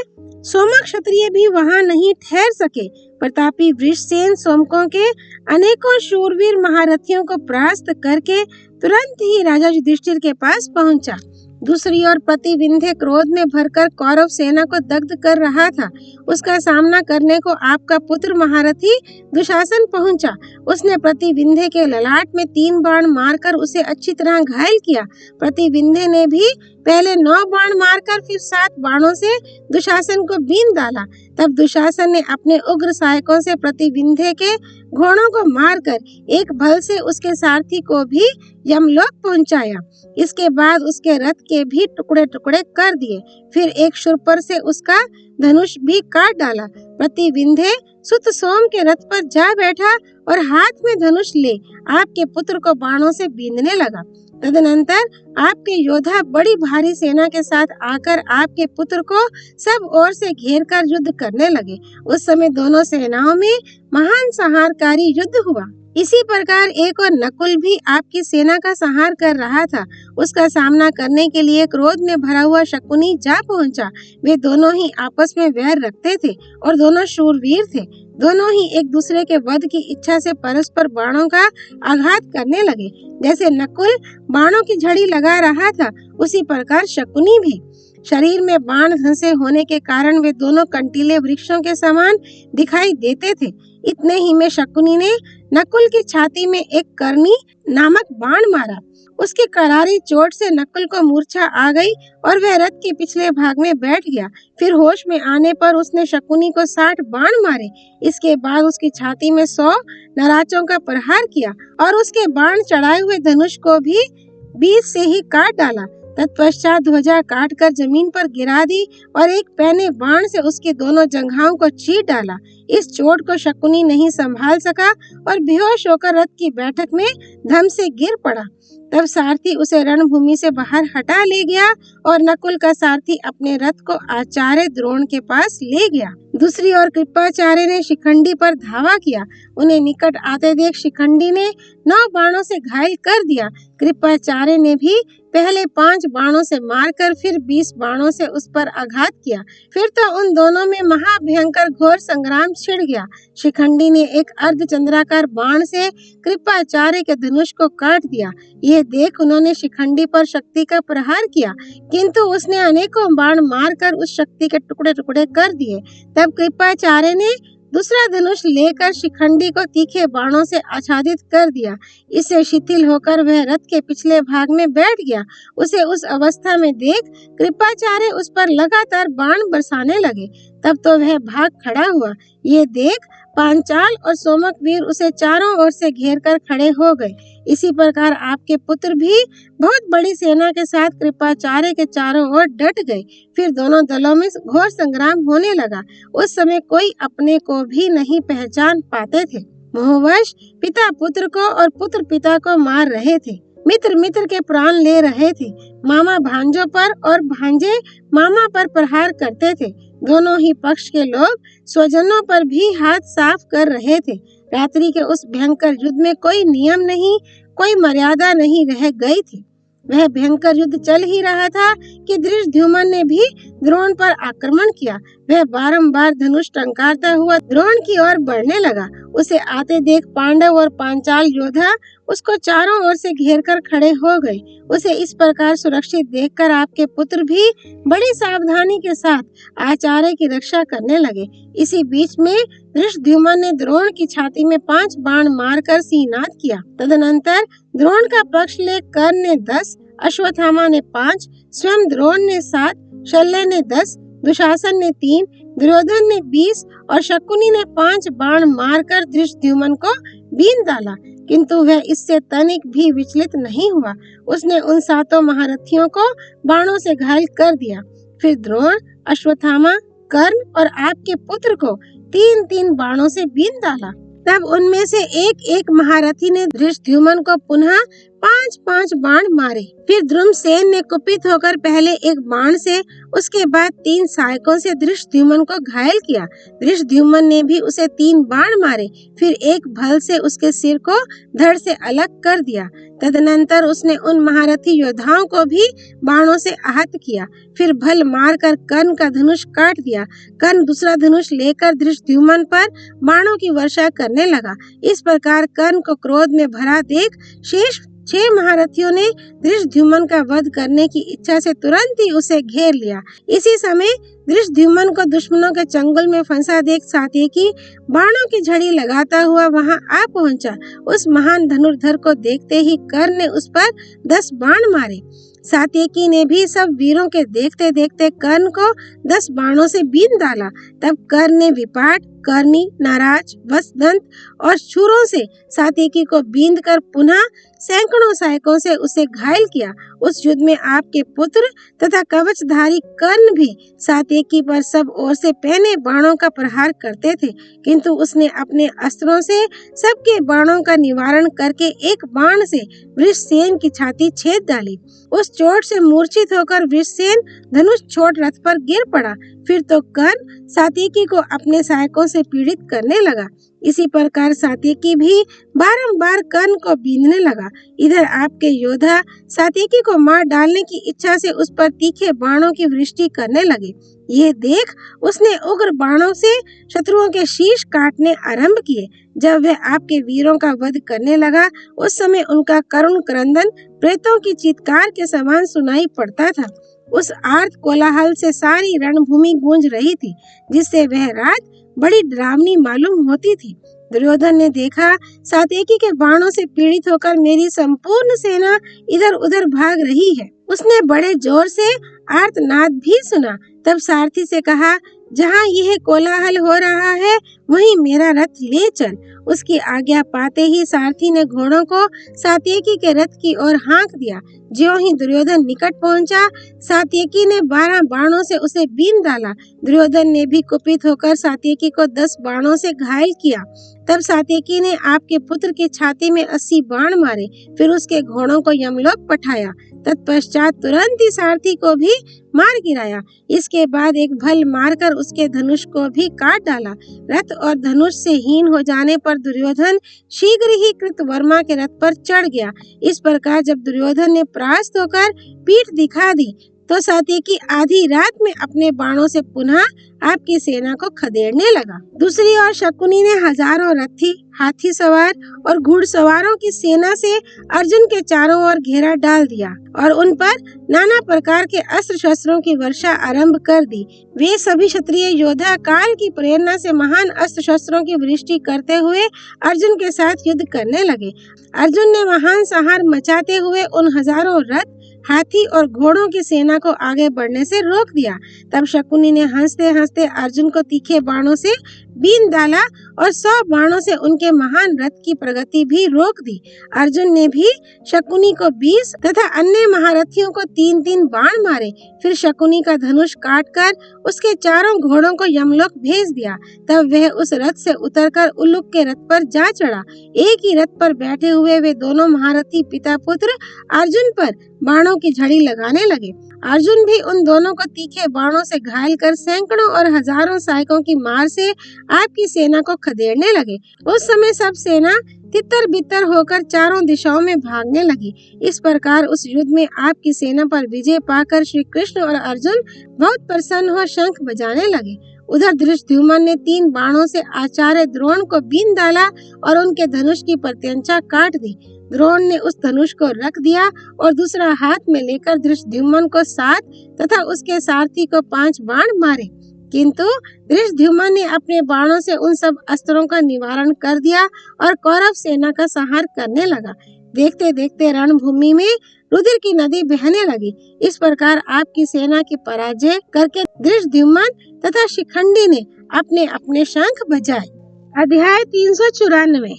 Speaker 1: सोमक क्षत्रिय भी वहां नहीं ठहर सके। प्रतापी वृषसेन सोमकों के अनेकों शूरवीर महारथियों को परास्त करके तुरंत ही राजा युधिष्ठिर के पास पहुंचा। दूसरी ओर प्रतिविंध्य क्रोध में भरकर कौरव सेना को दग्ध कर रहा था। उसका सामना करने को आपका पुत्र महारथी दुशासन पहुंचा। उसने प्रतिविंध्य के ललाट में 3 बाण मारकर उसे अच्छी तरह घायल किया। प्रतिविंध्य ने भी पहले 9 बाण मारकर फिर 7 बाणों से दुशासन को बींध डाला। तब दुशासन ने अपने उग्र सहायकों से प्रतिविंध्य के घोड़ों को मारकर एक भल से उसके सारथी को भी यमलोक पहुंचाया। इसके बाद उसके रथ के भी टुकड़े टुकड़े कर दिए। फिर एक शूरपर से उसका धनुष भी काट डाला। प्रतिविंध्य सुत सोम के रथ पर जा बैठा और हाथ में धनुष ले आपके पुत्र को बाणों से बींधने लगा। तदनंतर आपके योद्धा बड़ी भारी सेना के साथ आकर आपके पुत्र को सब ओर से घेरकर युद्ध करने लगे। उस समय दोनों सेनाओं में महान संहारकारी युद्ध हुआ। इसी प्रकार एक और नकुल भी आपकी सेना का संहार कर रहा था। उसका सामना करने के लिए क्रोध में भरा हुआ शकुनी जा पहुंचा। वे दोनों ही आपस में वैर रखते थे और दोनों शूरवीर थे। दोनों ही एक दूसरे के वध की इच्छा से परस्पर बाणों का आघात करने लगे। जैसे नकुल बाणों की झड़ी लगा रहा था, उसी प्रकार शकुनी भी। शरीर में बाण धंसे होने के कारण वे दोनों कंटीले वृक्षों के समान दिखाई देते थे। इतने ही में शकुनी ने नकुल की छाती में एक करनी नामक बाण मारा। उसकी करारी चोट से नकुल को मूर्छा आ गई और वह रथ के पिछले भाग में बैठ गया। फिर होश में आने पर उसने शकुनी को 60 बाण मारे। इसके बाद उसकी छाती में 100 नराचों का प्रहार किया और उसके बाण चढ़ाए हुए धनुष को भी बीच से ही काट डाला। तत्पश्चात ध्वजा काटकर जमीन पर गिरा दी और एक पैने बाण से उसके दोनों जंघाओं को चीर डाला। इस चोट को शकुनी नहीं संभाल सका और बेहोश होकर रथ की बैठक में धम से गिर पड़ा। तब सारथी उसे रणभूमि से बाहर हटा ले गया और नकुल का सारथी अपने रथ को आचार्य द्रोण के पास ले गया। दूसरी ओर कृपाचार्य ने शिखंडी पर धावा किया। उन्हें निकट आते देख शिखंडी ने 9 बाणों से घायल कर दिया। कृपाचार्य ने भी पहले 5 बाणों से मारकर फिर 20 बाणों से उस पर आघात किया। फिर तो उन दोनों में महाभयंकर घोर संग्राम छिड़ गया। शिखंडी ने एक अर्धचंद्राकार बाण से कृपाचार्य के धनुष को काट दिया। यह देख उन्होंने शिखंडी पर शक्ति का प्रहार किया, किंतु उसने अनेकों बाण मारकर उस शक्ति के टुकड़े टुकड़े कर दिए। तब कृपाचार्य ने दूसरा धनुष लेकर शिखंडी को तीखे बाणों से आच्छादित कर दिया। इससे शिथिल होकर वह रथ के पिछले भाग में बैठ गया। उसे उस अवस्था में देख कृपाचार्य उस पर लगातार बाण बरसाने लगे। तब तो वह भाग खड़ा हुआ। ये देख पांचाल और सोमक वीर उसे चारों ओर से घेर कर खड़े हो गए। इसी प्रकार आपके पुत्र भी बहुत बड़ी सेना के साथ कृपाचार्य के चारों ओर डट गए। फिर दोनों दलों में घोर संग्राम होने लगा। उस समय कोई अपने को भी नहीं पहचान पाते थे। मोहवश पिता पुत्र को और पुत्र पिता को मार रहे थे। मित्र मित्र के प्राण ले रहे थे। मामा भांजों पर और भांजे मामा पर प्रहार करते थे। दोनों ही पक्ष के लोग स्वजनों पर भी हाथ साफ कर रहे थे। रात्रि के उस भयंकर युद्ध में कोई नियम नहीं, कोई मर्यादा नहीं रह गई थी। वह भयंकर युद्ध चल ही रहा था कि धृष्टद्युम्न ने भी द्रोण पर आक्रमण किया। वह बारंबार धनुष टंकारता हुआ द्रोण की ओर बढ़ने लगा। उसे आते देख पांडव और पांचाल योद्धा उसको चारों ओर से घेर कर खड़े हो गए। उसे इस प्रकार सुरक्षित देखकर आपके पुत्र भी बड़ी सावधानी के साथ आचार्य की रक्षा करने लगे। इसी बीच में धृष्टद्युम्न ने द्रोण की छाती में 5 बाण मारकर सिंहनाद किया। तदनंतर द्रोण का पक्ष ले कर्ण ने 10, अश्वत्थामा ने 5, स्वयं द्रोण ने 7, शल्य ने 10, दुशासन ने 3, दुर्योधन ने 20 और शकुनी ने 5 बाण मारकर धृष्टद्युम्न को बीन डाला। किंतु वह इससे तनिक भी विचलित नहीं हुआ। उसने उन 7 महारथियों को बाणों से घायल कर दिया। फिर द्रोण, अश्वत्थामा, कर्ण और आपके पुत्र को 3-3 बाणों से बीन डाला। तब उनमें से एक महारथी ने धृष्टद्युम्न को पुनः 5-5 बाण मारे। फिर द्रुमसेन ने कुपित होकर पहले एक बाण से, उसके बाद 3 सहायकों से धृष्टद्युम्न को घायल किया। धृष्टद्युम्न ने भी उसे 3 बाण मारे। फिर एक भल से उसके सिर को धड़ से अलग कर दिया। तदनंतर उसने उन महारथी योद्धाओं को भी बाणों से आहत किया। फिर भल मारकर कर्ण का धनुष काट दिया। कर्ण दूसरा धनुष लेकर धृष्टद्युम्न पर बाणों की वर्षा करने लगा। इस प्रकार कर्ण को क्रोध में भरा देख शेष 6 महारथियों ने धृष्टद्युम्न का वध करने की इच्छा से तुरंत ही उसे घेर लिया। इसी समय धृष्टद्युम्न को दुश्मनों के चंगुल में फंसा देख सात्यकी बाणों की झड़ी लगाता हुआ वहां आ पहुंचा। उस महान धनुर्धर को देखते ही कर्ण ने उस पर 10 बाण मारे। सात्यकी ने भी सब वीरों के देखते देखते कर्ण को 10 बाणों से बीन डाला। तब कर्ण ने विपाट, कर्णी, नाराज, वसदंत और शूरों से सात्यकी को बींद कर पुनः सैकड़ों सहायकों से उसे घायल किया। उस युद्ध में आपके पुत्र तथा कवचधारी कर्ण भी सात्यकी पर सब ओर से पहने बाणों का प्रहार करते थे, किंतु उसने अपने अस्त्रों से सबके बाणों का निवारण करके एक बाण से वृषसेन की छाती छेद डाली। उस चोट से मूर्छित होकर वृषसेन धनुष छोड़ रथ पर गिर पड़ा। फिर तो कर्ण सात्यकी को अपने सहायकों से पीड़ित करने लगा। इसी प्रकार सात्यकी भी बारंबार कर्ण को बींधने लगा। इधर आपके योद्धा सात्यकी को मार डालने की इच्छा से उस पर तीखे बाणों की वृष्टि करने लगे। ये देख उसने उग्र बाणों से शत्रुओं के शीश काटने आरंभ किए। जब वह आपके वीरों का वध करने लगा, उस समय उनका करुण क्रंदन प्रेतों की चित्कार के समान सुनाई पड़ता था। उस आर्त कोलाहल से सारी रणभूमि गूंज रही थी, जिससे वह रात बड़ी डरावनी मालूम होती थी। दुर्योधन ने देखा सात्यकी के बाणों से पीड़ित होकर मेरी संपूर्ण सेना इधर उधर भाग रही है। उसने बड़े जोर से आर्तनाद भी सुना। तब सारथी से कहा, जहाँ यह कोलाहल हो रहा है वहीं मेरा रथ ले चल। उसकी आज्ञा पाते ही सारथी ने घोड़ों को सात्यकी के रथ की ओर हाँक दिया। ज्यों ही दुर्योधन निकट पहुंचा, सात्यकी ने 12 बाणों से उसे बीन डाला। दुर्योधन ने भी कुपित होकर सात्यकी को 10 बाणों से घायल किया। तब सात्यकी ने आपके पुत्र की छाती में 80 बाण मारे। फिर उसके घोड़ों को यमलोक पठाया। तत्पश्चात तुरंत ही सारथी को भी मार गिराया। इसके बाद एक भल मारकर उसके धनुष को भी काट डाला। रथ और धनुष से हीन हो जाने पर दुर्योधन शीघ्र ही कृतवर्मा के रथ पर चढ़ गया। इस प्रकार जब दुर्योधन ने परास्त होकर पीठ दिखा दी, तो सात्यकी आधी रात में अपने बाणों से पुनः आपकी सेना को खदेड़ने लगा। दूसरी ओर शकुनी ने हजारों रथी, हाथी सवार और घुड़सवारों की सेना से अर्जुन के चारों ओर घेरा डाल दिया और उन पर नाना प्रकार के अस्त्र शस्त्रों की वर्षा आरंभ कर दी। वे सभी क्षत्रिय योद्धा काल की प्रेरणा से महान अस्त्र शस्त्रों की वृष्टि करते हुए अर्जुन के साथ युद्ध करने लगे। अर्जुन ने महान संहार मचाते हुए उन हजारों रथ, हाथी और घोड़ों की सेना को आगे बढ़ने से रोक दिया। तब शकुनी ने हंसते हंसते अर्जुन को तीखे बाणों से बीन डाला और 100 बाणों से उनके महान रथ की प्रगति भी रोक दी। अर्जुन ने भी शकुनी को 20 तथा अन्य महारथियों को 3-3 बाण मारे। फिर शकुनी का धनुष काटकर उसके चारों घोड़ों को यमलोक भेज दिया। तब वह उस रथ से उतरकर उल्लूक के रथ पर जा चढ़ा। एक ही रथ पर बैठे हुए वे दोनों महारथी पिता पुत्र अर्जुन पर बाणों की झड़ी लगाने लगे। अर्जुन भी उन दोनों को तीखे बाणों से घायल कर सैकड़ों और हजारों सैनिकों की मार से आपकी सेना को खदेड़ने लगे। उस समय सब सेना तितर बितर होकर चारों दिशाओं में भागने लगी। इस प्रकार उस युद्ध में आपकी सेना पर विजय पाकर श्री कृष्ण और अर्जुन बहुत प्रसन्न हो शंख बजाने लगे। उधर धृष्टद्युम्न ने 3 बाणों से आचार्य द्रोण को बीन डाला और उनके धनुष की प्रत्यंचा काट दी। द्रोण ने उस धनुष को रख दिया और दूसरा हाथ में लेकर धृष्टद्युम्न को 7 तथा उसके सारथी को 5 बाण मारे। किंतु धृष्टद्युम्न ने अपने बाणों से उन सब अस्त्रों का निवारण कर दिया और कौरव सेना का संहार करने लगा। देखते देखते रणभूमि में रुधिर की नदी बहने लगी। इस प्रकार आपकी सेना की पराजय करके धृष्टद्युम्न तथा शिखंडी ने अपने अपने शंख बजाए। अध्याय 394।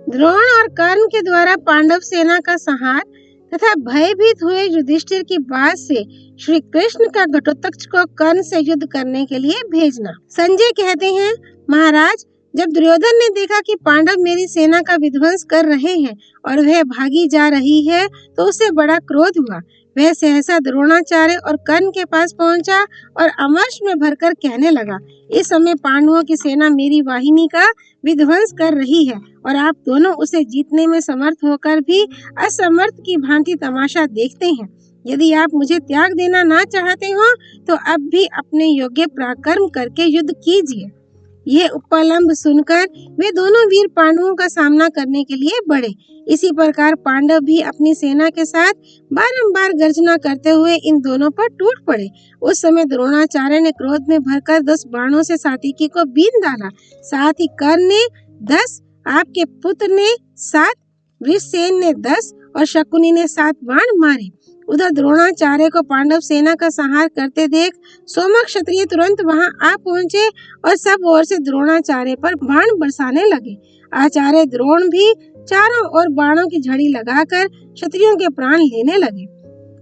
Speaker 1: द्रोण और कर्ण के द्वारा पांडव सेना का संहार तथा भयभीत हुए युधिष्ठिर की बात से श्री कृष्ण का घटोत्कच को कर्ण से युद्ध करने के लिए भेजना। संजय कहते हैं, महाराज, जब दुर्योधन ने देखा कि पांडव मेरी सेना का विध्वंस कर रहे हैं और वह भागी जा रही है तो उसे बड़ा क्रोध हुआ। वह सहसा द्रोणाचार्य और कर्ण के पास पहुंचा और अमर्ष में भरकर कहने लगा, इस समय पांडवों की सेना मेरी वाहिनी का विध्वंस कर रही है और आप दोनों उसे जीतने में समर्थ होकर भी असमर्थ की भांति तमाशा देखते हैं। यदि आप मुझे त्याग देना ना चाहते हो तो अब भी अपने योग्य पराक्रम करके युद्ध कीजिए। यह उपलम्ब सुनकर वे दोनों वीर पांडवों का सामना करने के लिए बढ़े। इसी प्रकार पांडव भी अपनी सेना के साथ बारंबार गर्जना करते हुए इन दोनों पर टूट पड़े। उस समय द्रोणाचार्य ने क्रोध में भरकर 10 बाणों से सात्यकी को बीन डाला। साथ ही कर्ण ने 10, आपके पुत्र ने 7, वृषसेन ने 10 और शकुनी ने 7 बाण मारे। उधर द्रोणाचार्य को पांडव सेना का संहार करते देख सोमक क्षत्रिय तुरंत वहां आ पहुंचे और सब ओर से द्रोणाचार्य पर बाण बरसाने लगे। आचार्य द्रोण भी चारों ओर बाणों की झड़ी लगाकर क्षत्रियों के प्राण लेने लगे।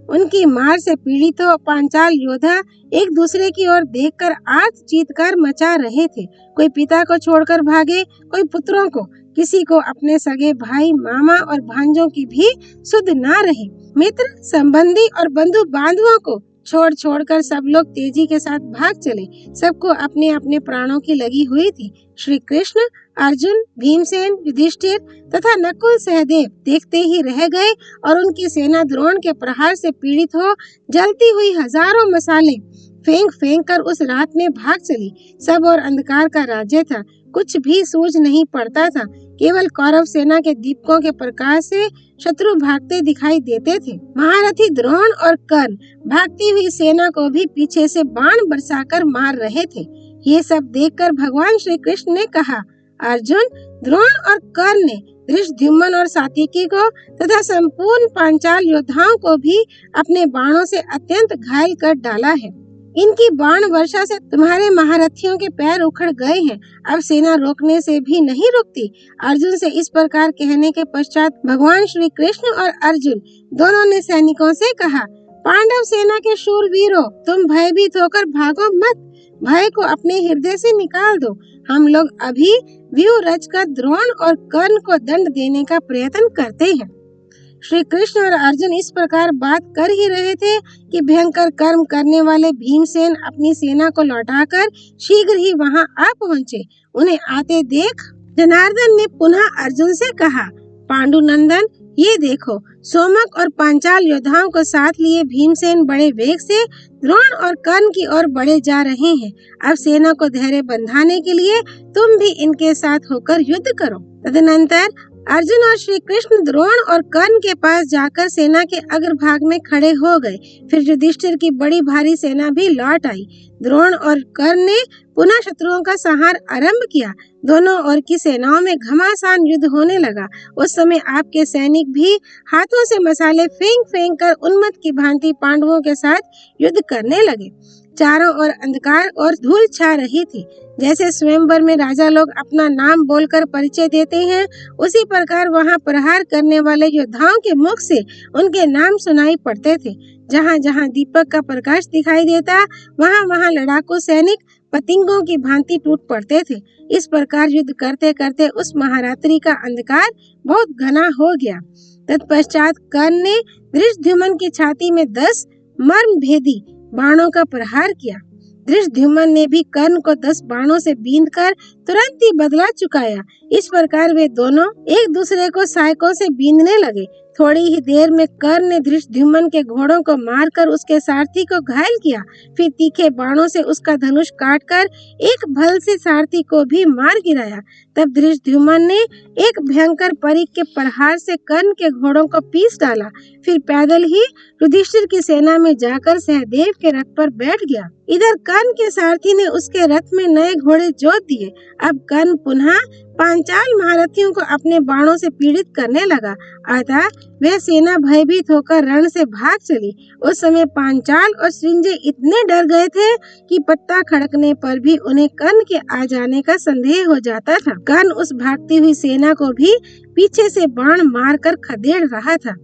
Speaker 1: उनकी मार से पीड़ित हो पांचाल योद्धा एक दूसरे की ओर देखकर आर्त चीत्कार मचा रहे थे। कोई पिता को छोड़कर भागे, कोई पुत्रों को, किसी को अपने सगे भाई, मामा और भांजों की भी सुध ना रही। मित्र, संबंधी और बंधु बांधवों को छोड़कर सब लोग तेजी के साथ भाग चले। सबको अपने अपने प्राणों की लगी हुई थी। श्री कृष्ण, अर्जुन, भीमसेन, युधिष्ठिर तथा नकुल, सहदेव देखते ही रह गए और उनकी सेना द्रोण के प्रहार से पीड़ित हो जलती हुई हजारों मसाले फेंक फेंक कर उस रात में भाग चली। सब और अंधकार का राज्य था, कुछ भी सूझ नहीं पड़ता था। केवल कौरव सेना के दीपकों के प्रकाश से शत्रु भागते दिखाई देते थे। महारथी द्रोण और कर्ण भागती हुई सेना को भी पीछे से बाण बरसाकर मार रहे थे। ये सब देखकर भगवान श्री कृष्ण ने कहा, अर्जुन, द्रोण और कर्ण ने धृष्टद्युम्न और सात्यकी को तथा संपूर्ण पांचाल योद्धाओं को भी अपने बाणों से अत्यंत घायल कर डाला है। इनकी बाण वर्षा से तुम्हारे महारथियों के पैर उखड़ गए हैं। अब सेना रोकने से भी नहीं रुकती। अर्जुन से इस प्रकार कहने के पश्चात भगवान श्री कृष्ण और अर्जुन दोनों ने सैनिकों से कहा, पांडव सेना के शूरवीरों, तुम भयभीत होकर भागो मत। भय को अपने हृदय से निकाल दो। हम लोग अभी व्यूह रचकर द्रोण और कर्ण को दंड देने का प्रयत्न करते हैं। श्री कृष्ण और अर्जुन इस प्रकार बात कर ही रहे थे कि भयंकर कर्म करने वाले भीमसेन अपनी सेना को लौटाकर शीघ्र ही वहां आ पहुंचे। उन्हें आते देख जनार्दन ने पुनः अर्जुन से कहा, पांडुनंदन, ये देखो, सोमक और पांचाल योद्धाओं को साथ लिए भीमसेन बड़े वेग से द्रोण और कर्ण की ओर बढ़े जा रहे हैं। अब सेना को धैर्य बंधाने के लिए तुम भी इनके साथ होकर युद्ध करो। तदनंतर अर्जुन और श्री कृष्ण द्रोण और कर्ण के पास जाकर सेना के अग्रभाग में खड़े हो गए। फिर युधिष्ठिर की बड़ी भारी सेना भी लौट आई। द्रोण और कर्ण ने पुनः शत्रुओं का संहार आरंभ किया। दोनों ओर की सेनाओं में घमासान युद्ध होने लगा। उस समय आपके सैनिक भी हाथों से मसाले फेंक फेंक कर उन्मत्त की भांति पांडवों के साथ युद्ध करने लगे। चारों ओर अंधकार और धूल छा रही थी। जैसे स्वयंवर में राजा लोग अपना नाम बोलकर परिचय देते हैं, उसी प्रकार वहां प्रहार करने वाले योद्धाओं के मुख से उनके नाम सुनाई पड़ते थे। जहां जहां दीपक का प्रकाश दिखाई देता, वहां वहां लड़ाकू सैनिक पतंगों की भांति टूट पड़ते थे। इस प्रकार युद्ध करते करते उस महारात्रि का अंधकार बहुत घना हो गया। तत्पश्चात कर्ण ने धृष्टद्युम्न की छाती में 10 मर्म भेदी बाणों का प्रहार किया। धृष्टद्युम्न ने भी कर्ण को 10 बाणों से बींधकर तुरंत ही बदला चुकाया। इस प्रकार वे दोनों एक दूसरे को सहायकों से बींधने लगे। थोड़ी ही देर में कर्ण ने धृष्टद्युम्न के घोड़ों को मारकर उसके सारथी को घायल किया। फिर तीखे बाणों से उसका धनुष काटकर एक भल से सारथी को भी मार गिराया। तब धृष्टद्युम्न ने एक भयंकर परिघ के प्रहार से कर्ण के घोड़ों को पीस डाला। फिर पैदल ही युधिष्ठिर की सेना में जाकर सहदेव के रथ पर बैठ गया। इधर कर्ण के सारथी ने उसके रथ में नए घोड़े जोत दिए। अब कर्ण पुनः पांचाल महारथियों को अपने बाणों से पीड़ित करने लगा। अतः वह सेना भयभीत होकर रण से भाग चली। उस समय पांचाल और श्रृंजय इतने डर गए थे कि पत्ता खड़कने पर भी उन्हें कर्ण के आ जाने का संदेह हो जाता था। कर्ण उस भागती हुई सेना को भी पीछे से बाण मारकर खदेड़ रहा था।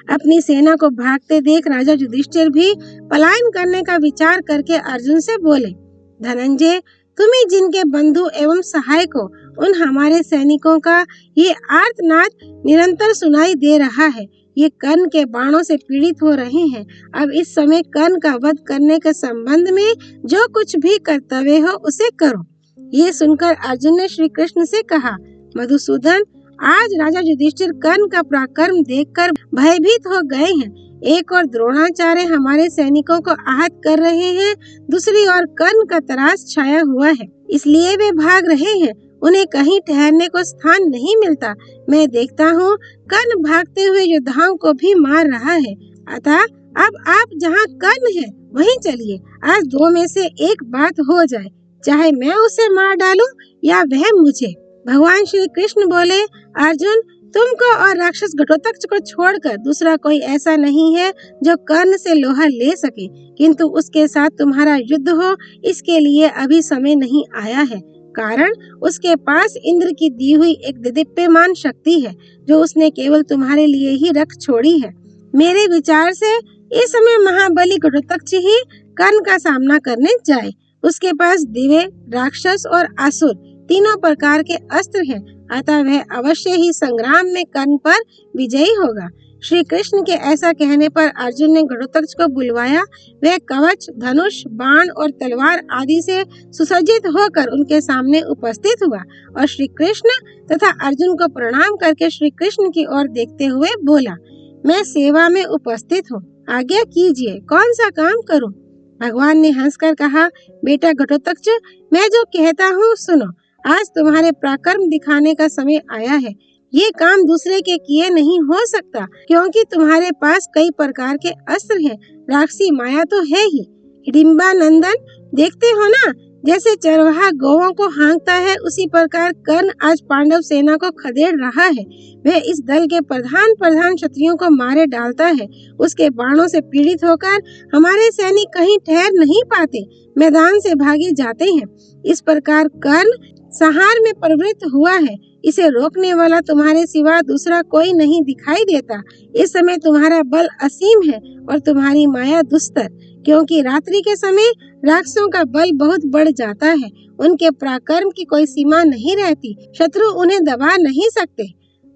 Speaker 1: अपनी सेना को भागते देख राजा युधिष्ठिर भी पलायन करने का विचार करके अर्जुन से बोले, धनंजय, तुम्ही जिनके बंधु एवं सहायक हो, उन हमारे सैनिकों का ये आर्तनाद निरंतर सुनाई दे रहा है। ये कर्ण के बाणों से पीड़ित हो रहे हैं। अब इस समय कर्ण का वध करने के संबंध में जो कुछ भी कर्तव्य हो उसे करो। ये सुनकर अर्जुन ने श्री कृष्ण से कहा, मधुसूदन, आज राजा युधिष्ठिर कर्ण का पराक्रम देखकर भयभीत हो गए हैं। एक और द्रोणाचार्य हमारे सैनिकों को आहत कर रहे हैं, दूसरी ओर कर्ण का त्रास छाया हुआ है, इसलिए वे भाग रहे हैं। उन्हें कहीं ठहरने को स्थान नहीं मिलता। मैं देखता हूँ कर्ण भागते हुए योद्धाओं को भी मार रहा है। अतः अब आप जहाँ कर्ण है वहीं चलिए। आज दो में से एक बात हो जाए, चाहे मैं उसे मार डालूं या वह मुझे। भगवान श्री कृष्ण बोले, अर्जुन, तुमको और राक्षस घटोत्कच को छोड़कर दूसरा कोई ऐसा नहीं है जो कर्ण से लोहा ले सके, किंतु उसके साथ तुम्हारा युद्ध हो इसके लिए अभी समय नहीं आया है। कारण उसके पास इंद्र की दी हुई एक दिव्यमान शक्ति है जो उसने केवल तुम्हारे लिए ही रख छोड़ी है। मेरे विचार से इस समय महाबली घटोत्कच ही कर्ण का सामना करने जाए। उसके पास दिव्य, राक्षस और असुर तीनों प्रकार के अस्त्र हैं, अतः वह अवश्य ही संग्राम में कर्ण पर विजयी होगा। श्री कृष्ण के ऐसा कहने पर अर्जुन ने घटोत्कच को बुलवाया। वह कवच, धनुष, बाण और तलवार आदि से सुसज्जित होकर उनके सामने उपस्थित हुआ और श्री कृष्ण तथा अर्जुन को प्रणाम करके श्री कृष्ण की ओर देखते हुए बोला, मैं सेवा में उपस्थित हूँ, आज्ञा कीजिए, कौन सा काम करूँ? भगवान ने हंसकर कहा, बेटा घटोत्कच, मैं जो कहता हूँ सुनो। आज तुम्हारे पराक्रम दिखाने का समय आया है। ये काम दूसरे के किए नहीं हो सकता, क्योंकि तुम्हारे पास कई प्रकार के अस्त्र हैं। राक्षसी माया तो है ही। हिडिंबा नंदन, देखते हो ना, जैसे चरवाहा गौओं को हाँकता है, उसी प्रकार कर्ण आज पांडव सेना को खदेड़ रहा है। वह इस दल के प्रधान क्षत्रियों को मारे डालता है। उसके बाणों से पीड़ित होकर हमारे सैनिक कहीं ठहर नहीं पाते, मैदान से भागे जाते हैं। इस प्रकार कर्ण संहार में प्रवृत्त हुआ है। इसे रोकने वाला तुम्हारे सिवा दूसरा कोई नहीं दिखाई देता। इस समय तुम्हारा बल असीम है और तुम्हारी माया दुस्तर, क्योंकि रात्रि के समय राक्षसों का बल बहुत बढ़ जाता है। उनके पराक्रम की कोई सीमा नहीं रहती, शत्रु उन्हें दबा नहीं सकते।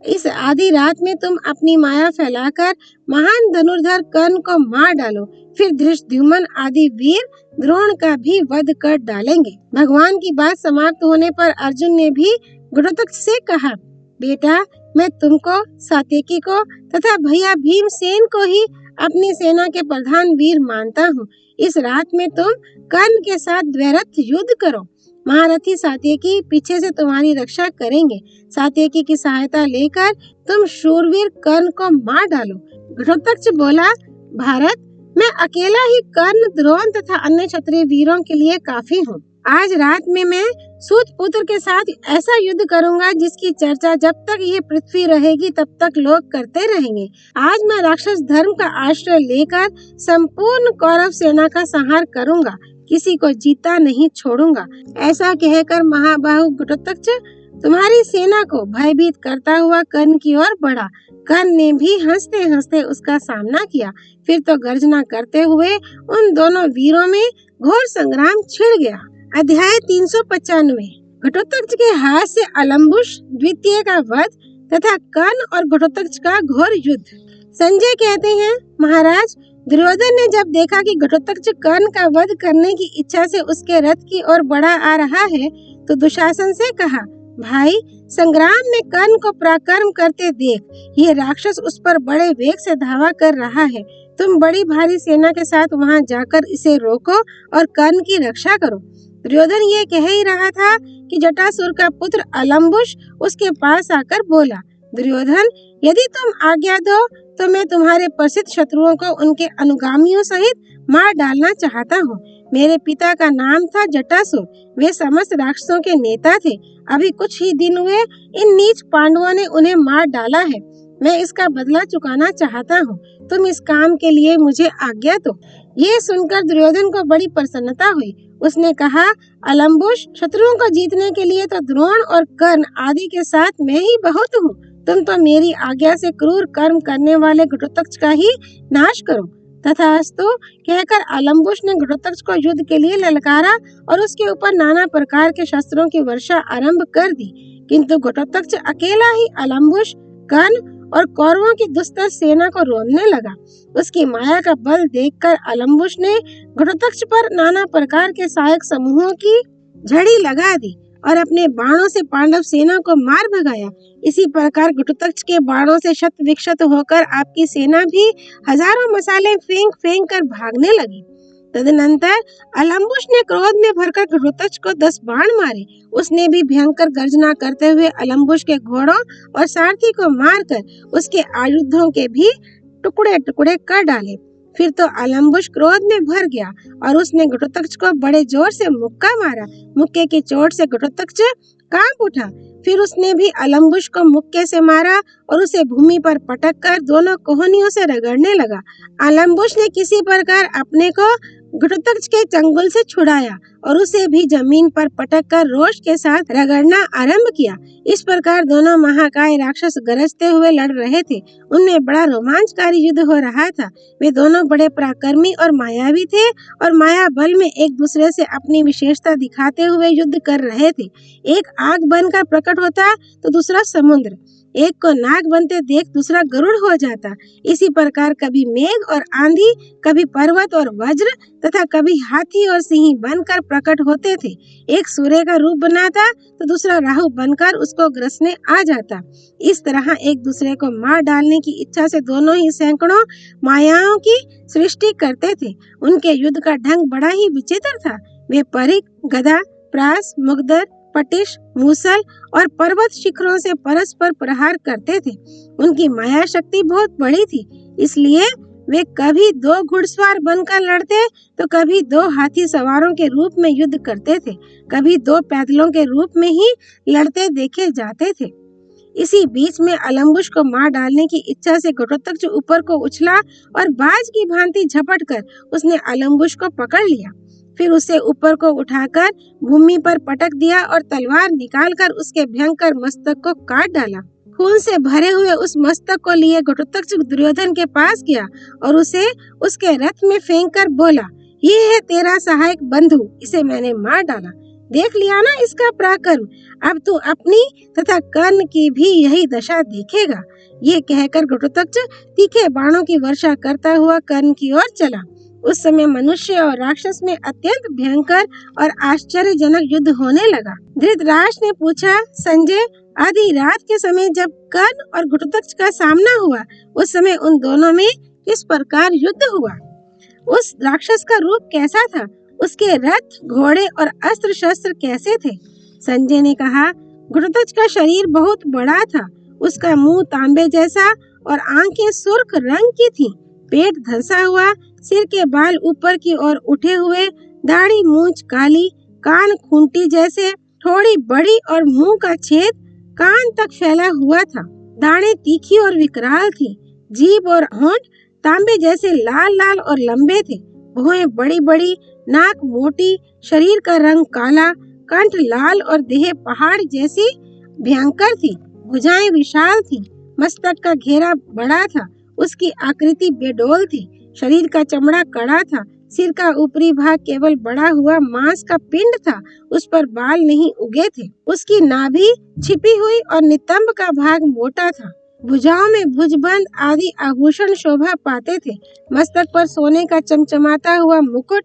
Speaker 1: इस आधी रात में तुम अपनी माया फैलाकर महान धनुर्धर कर्ण को मार डालो, फिर धृष्टद्युम्न आदि वीर द्रोण का भी वध कर डालेंगे। भगवान की बात समाप्त होने पर अर्जुन ने भी घटोत्कच से कहा, बेटा, मैं तुमको, सात्यकी को तथा भैया भीमसेन को ही अपनी सेना के प्रधान वीर मानता हूँ। इस रात में तुम कर्ण के साथ द्वैरथ युद्ध करो। महारथी सात्यकी पीछे से तुम्हारी रक्षा करेंगे। सात्यकी की सहायता लेकर तुम शूरवीर कर्ण को मार डालो। घटोत्कच बोला, भारत, मैं अकेला ही कर्ण, द्रोण तथा अन्य क्षत्रिय वीरों के लिए काफी हूँ। आज रात में मैं सूत पुत्र के साथ ऐसा युद्ध करूंगा जिसकी चर्चा जब तक ये पृथ्वी रहेगी तब तक लोग करते रहेंगे। आज मैं राक्षस धर्म का आश्रय लेकर संपूर्ण कौरव सेना का संहार करूंगा, किसी को जीता नहीं छोड़ूंगा। ऐसा कहकर महाबाहु घटोत्कच तुम्हारी सेना को भयभीत करता हुआ कर्ण की ओर बढ़ा। कर्ण ने भी हंसते हंसते उसका सामना किया। फिर तो गर्जना करते हुए उन दोनों वीरों में घोर संग्राम छिड़ गया। अध्याय 395। घटोत्कच के हाथ से अलम्बुश द्वितीय का वध तथा कर्ण और घटोत्कच का घोर युद्ध। संजय कहते हैं, महाराज, दुर्योधन ने जब देखा कि घटोत्कच कर्ण का वध करने की इच्छा से उसके रथ की ओर बढ़ा आ रहा है तो दुशासन से कहा, भाई, संग्राम में कर्ण को पराक्रम करते देख, ये राक्षस उस पर बड़े वेग से धावा कर रहा है। तुम बड़ी भारी सेना के साथ वहां जाकर इसे रोको और कर्ण की रक्षा करो। दुर्योधन ये कह ही रहा था कि जटासुर का पुत्र अलम्बुश उसके पास आकर बोला, दुर्योधन, यदि तुम आज्ञा दो तो मैं तुम्हारे प्रसिद्ध शत्रुओं को उनके अनुगामियों सहित मार डालना चाहता हूँ। मेरे पिता का नाम था जटासुर, वे समस्त राक्षसों के नेता थे। अभी कुछ ही दिन हुए इन नीच पांडवों ने उन्हें मार डाला है। मैं इसका बदला चुकाना चाहता हूँ। तुम इस काम के लिए मुझे आज्ञा दो। ये सुनकर दुर्योधन को बड़ी प्रसन्नता हुई। उसने कहा, अलम्बुश, शत्रुओं को जीतने के लिए तो द्रोण और कर्ण आदि के साथ मैं ही बहुत हूँ। तुम तो मेरी आज्ञा से क्रूर कर्म करने वाले घटोत्कच का ही नाश करो। तथास्तु कहकर अलम्बुश ने घटोत्कच को युद्ध के लिए ललकारा और उसके ऊपर नाना प्रकार के शस्त्रों की वर्षा आरंभ कर दी। किंतु घटोत्कच अकेला ही अलम्बुश, कर्ण और कौरवों की दुस्तर सेना को रोकने लगा। उसकी माया का बल देखकर अलम्बुश ने घटोत्कच पर नाना प्रकार के सहायक समूहों की झड़ी लगा दी और अपने बाणों से पांडव सेना को मार भगाया। इसी प्रकार घटोत्कच के बाणों से शत विक्षत होकर आपकी सेना भी हजारों मसाले फेंक फेंक कर भागने लगी। तदनंतर अलम्बुश ने क्रोध में भरकर घटोत्कच को 10 बाण मारे। उसने भी भयंकर गर्जना करते हुए अलम्बुश के घोड़ों और सारथी को मारकर उसके आयुधों के भी टुकड़े टुकड़े कर डाले। फिर तो अलम्बुश क्रोध में भर गया और उसने घटोत्कच को बड़े जोर से मुक्का मारा। मुक्के की चोट से घटोत्कच कांप उठा। फिर उसने भी अलम्बुश को मुक्के से मारा और उसे भूमि पर पटक कर दोनों कोहनियों से रगड़ने लगा। अलम्बुश ने किसी प्रकार अपने को घटोत्कच के चंगुल से छुड़ाया और उसे भी जमीन पर पटक कर रोष के साथ रगड़ना आरंभ किया। इस प्रकार दोनों महाकाय राक्षस गरजते हुए लड़ रहे थे। उनमें बड़ा रोमांचकारी युद्ध हो रहा था। वे दोनों बड़े पराक्रमी और मायावी थे और माया बल में एक दूसरे से अपनी विशेषता दिखाते हुए युद्ध कर रहे थे। एक आग बनकर प्रकट होता तो दूसरा समुद्र, एक को नाग बनते देख दूसरा गरुड़ हो जाता। इसी प्रकार कभी मेघ और आंधी, कभी पर्वत और वज्र तथा कभी हाथी और सिंह बनकर प्रकट होते थे। एक सूर्य का रूप बनाता तो दूसरा राहु बनकर उसको ग्रसने आ जाता। इस तरह एक दूसरे को मार डालने की इच्छा से दोनों ही सैकड़ों मायाओं की सृष्टि करते थे। उनके युद्ध का ढंग बड़ा ही विचित्र था। वे परिघ, गदा, प्रास, मुगदर, पटिश, मूसल और पर्वत शिखरों से परस्पर प्रहार करते थे। उनकी माया शक्ति बहुत बड़ी थी, इसलिए वे कभी 2 घुड़सवार बनकर लड़ते तो कभी 2 हाथी सवारों के रूप में युद्ध करते थे, कभी 2 पैदलों के रूप में ही लड़ते देखे जाते थे। इसी बीच में अलम्बुश को मार डालने की इच्छा से घटोत्कच ऊपर को उछला और बाज की भांति झपट कर उसने अलम्बुश को पकड़ लिया। फिर उसे ऊपर को उठाकर भूमि पर पटक दिया और तलवार निकालकर उसके भयंकर मस्तक को काट डाला। खून से भरे हुए उस मस्तक को लिए घटोत्कच दुर्योधन के पास गया और उसे उसके रथ में फेंक कर बोला, ये है तेरा सहायक बंधु, इसे मैंने मार डाला। देख लिया ना इसका पराक्रम, अब तू अपनी तथा कर्ण की भी यही दशा देखेगा। ये कहकर घटोत्कच तीखे बाणों की वर्षा करता हुआ कर्ण की ओर चला। उस समय मनुष्य और राक्षस में अत्यंत भयंकर और आश्चर्यजनक युद्ध होने लगा। धृतराष्ट्र ने पूछा, संजय, आधी रात के समय जब कर्ण और घटोत्कच का सामना हुआ, उस समय उन दोनों में किस प्रकार युद्ध हुआ? उस राक्षस का रूप कैसा था? उसके रथ, घोड़े और अस्त्र शस्त्र कैसे थे? संजय ने कहा, घटोत्कच का शरीर बहुत बड़ा था। उसका मुंह तांबे जैसा और आंखें सुर्ख रंग की थीं। पेट धंसा हुआ, सिर के बाल ऊपर की ओर उठे हुए, दाढ़ी मूंछ काली, कान खूंटी जैसे, थोड़ी बड़ी और मुंह का छेद कान तक फैला हुआ था। दाढ़ें तीखी और विकराल थीं। जीभ और होंठ तांबे जैसे लाल लाल और लंबे थे। भौहें बड़ी बड़ी, नाक मोटी, शरीर का रंग काला, कंठ लाल और देह पहाड़ जैसी भयंकर थी। भुजाएं विशाल थीं। मस्तक का घेरा बड़ा था। उसकी आकृति बेडौल थी। शरीर का चमड़ा कड़ा था। सिर का ऊपरी भाग केवल बड़ा हुआ मांस का पिंड था। उस पर बाल नहीं उगे थे। उसकी नाभि छिपी हुई और नितंब का भाग मोटा था। भुजाओं में भुजबंद आदि आभूषण शोभा पाते थे। मस्तक पर सोने का चमचमाता हुआ मुकुट,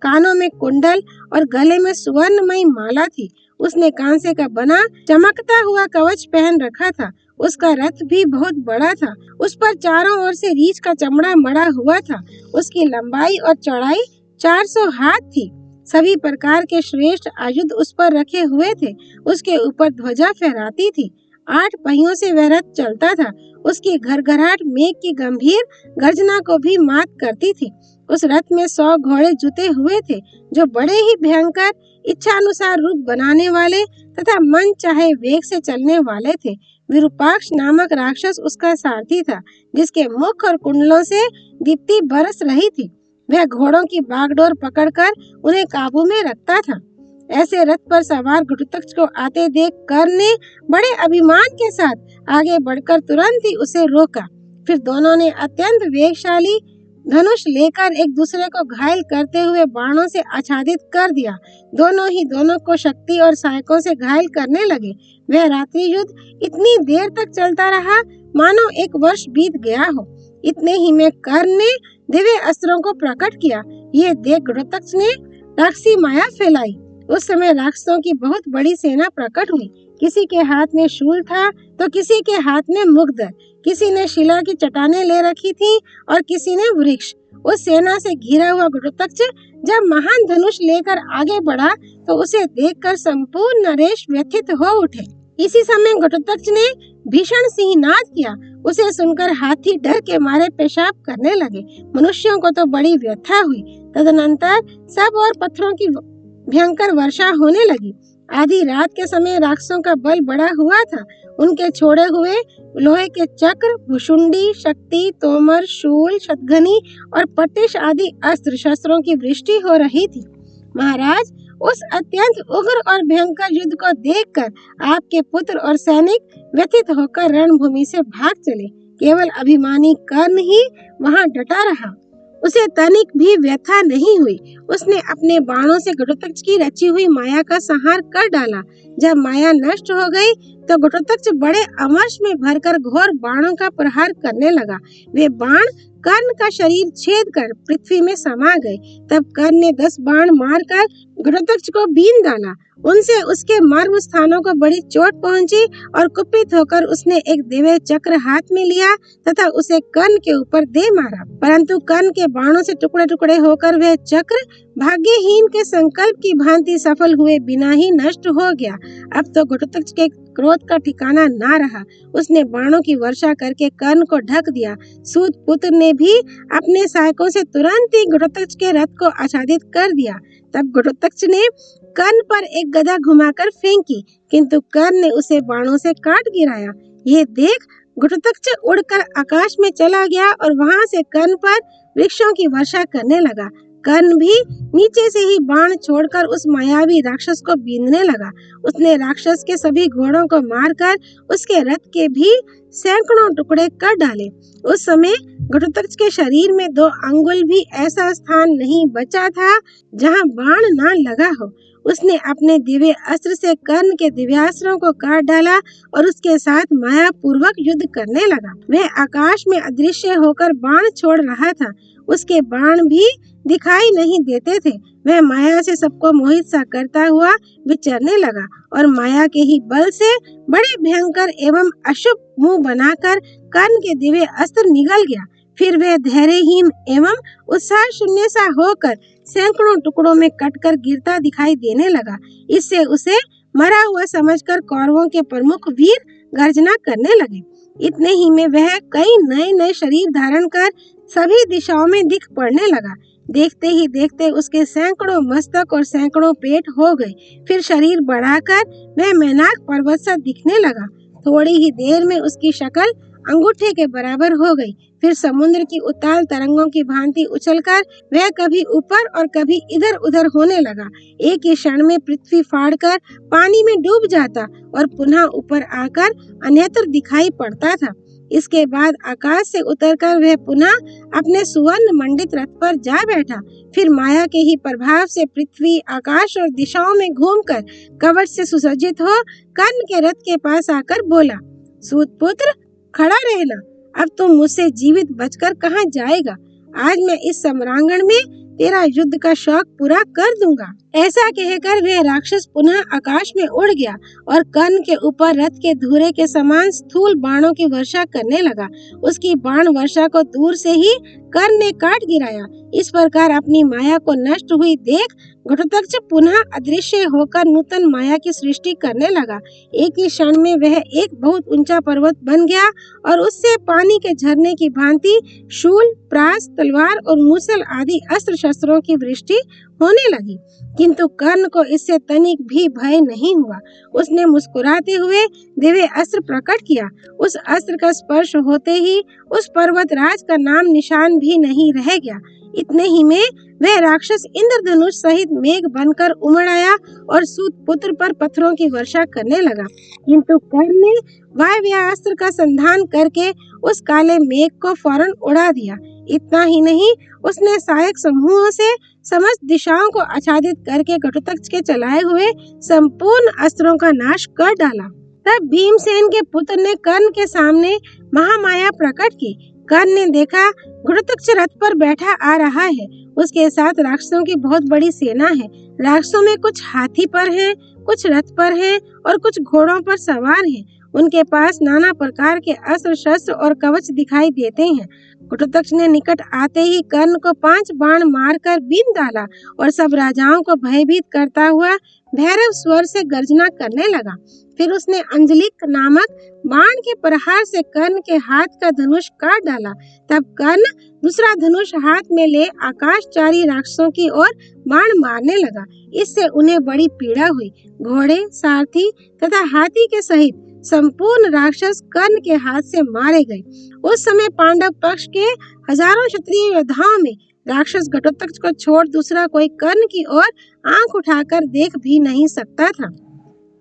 Speaker 1: कानों में कुंडल और गले में सुवर्णमयी माला थी। उसने कांसे का बना चमकता हुआ कवच पहन रखा था। उसका रथ भी बहुत बड़ा था। उस पर चारों ओर से रीछ का चमड़ा मड़ा हुआ था। उसकी लंबाई और चौड़ाई 400 हाथ थी। सभी प्रकार के श्रेष्ठ आयुध उस पर रखे हुए थे। उसके ऊपर ध्वजा फहराती थी। 8 पहियों से वह रथ चलता था। उसकी घरघराहट मेघ की गंभीर गर्जना को भी मात करती थी। उस रथ में 100 घोड़े जुते हुए थे, जो बड़े ही भयंकर, इच्छानुसार रूप बनाने वाले तथा मन चाहे वेग से चलने वाले थे। विरूपाक्ष नामक राक्षस उसका सारथी था, जिसके मुख और कुंडलों से दीप्ति बरस रही थी। वह घोड़ों की बागडोर पकड़कर उन्हें काबू में रखता था। ऐसे रथ पर सवार घटोत्कच को आते देख कर्ण ने बड़े अभिमान के साथ आगे बढ़कर तुरंत ही उसे रोका। फिर दोनों ने अत्यंत वेगशाली धनुष लेकर एक दूसरे को घायल करते हुए बाणों से आच्छादित कर दिया। दोनों ही दोनों को शक्ति और सहायकों से घायल करने लगे। वह रात्रि युद्ध इतनी देर तक चलता रहा मानो 1 वर्ष बीत गया हो। इतने ही में कर्ण ने दिव्य अस्त्रों को प्रकट किया। यह देख घटोत्कच ने राक्षसी माया फैलाई। उस समय राक्षसों की बहुत बड़ी सेना प्रकट हुई। किसी के हाथ में शूल था तो किसी के हाथ में मुग्धर, किसी ने शिला की चट्टानें ले रखी थी और किसी ने वृक्ष। उस सेना से घिरा हुआ घटोत्कच जब महान धनुष लेकर आगे बढ़ा तो उसे देखकर संपूर्ण नरेश व्यथित हो उठे। इसी समय घटोत्कच ने भीषण सिंहनाद किया। उसे सुनकर हाथी डर के मारे पेशाब करने लगे। मनुष्यों को तो बड़ी व्यथा हुई। तदनंतर सब और पत्थरों की भयंकर वर्षा होने लगी। आधी रात के समय राक्षसों का बल बढ़ा हुआ था। उनके छोड़े हुए लोहे के चक्र, भुशुंडी, शक्ति, तोमर, शूल, शतघनी और पट्टिश आदि अस्त्र शस्त्रों की वृष्टि हो रही थी। महाराज, उस अत्यंत उग्र और भयंकर युद्ध को देखकर आपके पुत्र और सैनिक व्यथित होकर रणभूमि से भाग चले। केवल अभिमानी कर्ण ही वहां डटा रहा। उसे तनिक भी व्यथा नहीं हुई। उसने अपने बाणों से घटोत्कच की रची हुई माया का संहार कर डाला। जब माया नष्ट हो गई तो घटोत्कच बड़े अमर्ष में भरकर घोर बाणों का प्रहार करने लगा। वे बाण कर्ण का शरीर छेद कर पृथ्वी में समा गए। तब कर्ण ने 10 बाण मारकर घटोत्कच को बीन डाला। उनसे उसके मर्म स्थानों को बड़ी चोट पहुंची और कुपित होकर उसने एक दिव्य चक्र हाथ में लिया तथा उसे कर्ण के ऊपर दे मारा। परंतु कर्ण के बाणों से टुकड़े टुकड़े होकर वह चक्र भाग्यहीन के संकल्प की भांति सफल हुए बिना ही नष्ट हो गया। अब तो घटोत्कच के क्रोध का ठिकाना ना रहा। उसने बाणों की वर्षा करके कर्ण को ढक दिया। सूत पुत्र ने भी अपने सहायकों से तुरंत ही घटोत्कच के रथ को आच्छादित कर दिया। तब घटोत्कच ने कर्ण पर एक गदा घुमाकर फेंकी, किंतु कर्ण ने उसे बाणों से काट गिराया। यह देख घटोत्कच उड़कर आकाश में चला गया और वहां से कर्ण पर वृक्षों की वर्षा करने लगा। कर्ण भी नीचे से ही बाण छोड़कर उस मायावी राक्षस को बीनने लगा। उसने राक्षस के सभी घोड़ों को मारकर उसके रथ के भी सैकड़ों टुकड़े कर डाले। उस समय घटोत्कच के शरीर में 2 अंगुल भी ऐसा स्थान नहीं बचा था जहां बाण न लगा हो। उसने अपने दिव्य अस्त्र से कर्ण के दिव्यास्त्रों को काट डाला और उसके साथ माया पूर्वक युद्ध करने लगा। वह आकाश में अदृश्य होकर बाण छोड़ रहा था। उसके बाण भी दिखाई नहीं देते थे। वह माया से सबको मोहित सा करता हुआ विचरने लगा और माया के ही बल से बड़े भयंकर एवं अशुभ मुंह बनाकर कर्ण के दिव्य अस्त्र निगल गया। फिर वह धैर्यहीन एवं उत्साह शून्य सा होकर सैकड़ों टुकड़ों में कटकर गिरता दिखाई देने लगा। इससे उसे मरा हुआ समझकर कौरवों के प्रमुख वीर गर्जना करने लगे। इतने ही में वह कई नए नए शरीर धारण कर सभी दिशाओं में दिख पड़ने लगा। देखते ही देखते उसके सैकड़ों मस्तक और सैकड़ों पेट हो गए। फिर शरीर बढ़ाकर वह मैनाक पर्वत सा दिखने लगा। थोड़ी ही देर में उसकी शक्ल अंगूठे के बराबर हो गई। फिर समुद्र की उताल तरंगों की भांति उछलकर वह कभी ऊपर और कभी इधर उधर होने लगा। एक ही क्षण में पृथ्वी फाड़कर पानी में डूब जाता और पुनः ऊपर आकर अन्यत्र दिखाई पड़ता था। इसके बाद आकाश से उतरकर वह पुनः अपने सुवर्ण मंडित रथ पर जा बैठा। फिर माया के ही प्रभाव से पृथ्वी, आकाश और दिशाओं में घूमकर कवच से सुसज्जित हो कर्ण के रथ के पास आकर बोला, सूत पुत्र खड़ा रहना, अब तुम मुझसे जीवित बचकर कहाँ जाएगा। आज मैं इस सम्रांगण में तेरा युद्ध का शौक पूरा कर दूंगा। ऐसा कहकर वह राक्षस पुनः आकाश में उड़ गया और कर्ण के ऊपर रथ के धुरे के समान स्थूल बाणों की वर्षा करने लगा। उसकी बाण वर्षा को दूर से ही कर्ण ने काट गिराया। इस प्रकार अपनी माया को नष्ट हुई देख घटोत्कच पुनः अदृश्य होकर नूतन माया की सृष्टि करने लगा। एक ही क्षण में वह एक बहुत ऊंचा पर्वत बन गया और उससे पानी के झरने की भांति शूल, प्रास, तलवार और मूसल आदि अस्त्र शस्त्रों की वृष्टि होने लगी। किंतु कर्ण को इससे तनिक भी भय नहीं हुआ। उसने मुस्कुराते हुए दिव्य अस्त्र प्रकट किया। उस अस्त्र का स्पर्श होते ही उस पर्वत राज का नाम निशान भी नहीं रह गया। इतने ही में वह राक्षस इंद्रधनुष सहित मेघ बनकर उमड़ आया और सूत पुत्र पर पत्थरों की वर्षा करने लगा। किंतु कर्ण ने वायव्यास्त्र का संधान करके उस काले मेघ को फौरन उड़ा दिया। इतना ही नहीं, उसने सहायक समूहों से समस्त दिशाओं को आच्छादित करके घटोत्कच के चलाए हुए संपूर्ण अस्त्रों का नाश कर डाला। तब भीमसेन के पुत्र ने कर्ण के सामने महामाया प्रकट की। कर्ण ने देखा घटोत्कच रथ पर बैठा आ रहा है। उसके साथ राक्षसों की बहुत बड़ी सेना है। राक्षसों में कुछ हाथी पर हैं, कुछ रथ पर हैं और कुछ घोड़ों पर सवार हैं। उनके पास नाना प्रकार के अस्त्र शस्त्र और कवच दिखाई देते हैं। घटोत्कच ने निकट आते ही कर्ण को 5 बाण मारकर बीन डाला और सब राजाओं को भयभीत करता हुआ भैरव स्वर से गर्जना करने लगा। फिर उसने अंजलिक नामक बाण के प्रहार से कर्ण के हाथ का धनुष काट डाला। तब कर्ण दूसरा धनुष हाथ में ले आकाशचारी राक्षसों की ओर बाण मारने लगा। इससे उन्हें बड़ी पीड़ा हुई। घोड़े, सारथी तथा हाथी के सहित संपूर्ण राक्षस कर्ण के हाथ से मारे गए। उस समय पांडव पक्ष के हजारों क्षत्रिय योद्धाओं में राक्षस घटोत्कच को छोड़ दूसरा कोई कर्ण की ओर आंख उठाकर देख भी नहीं सकता था।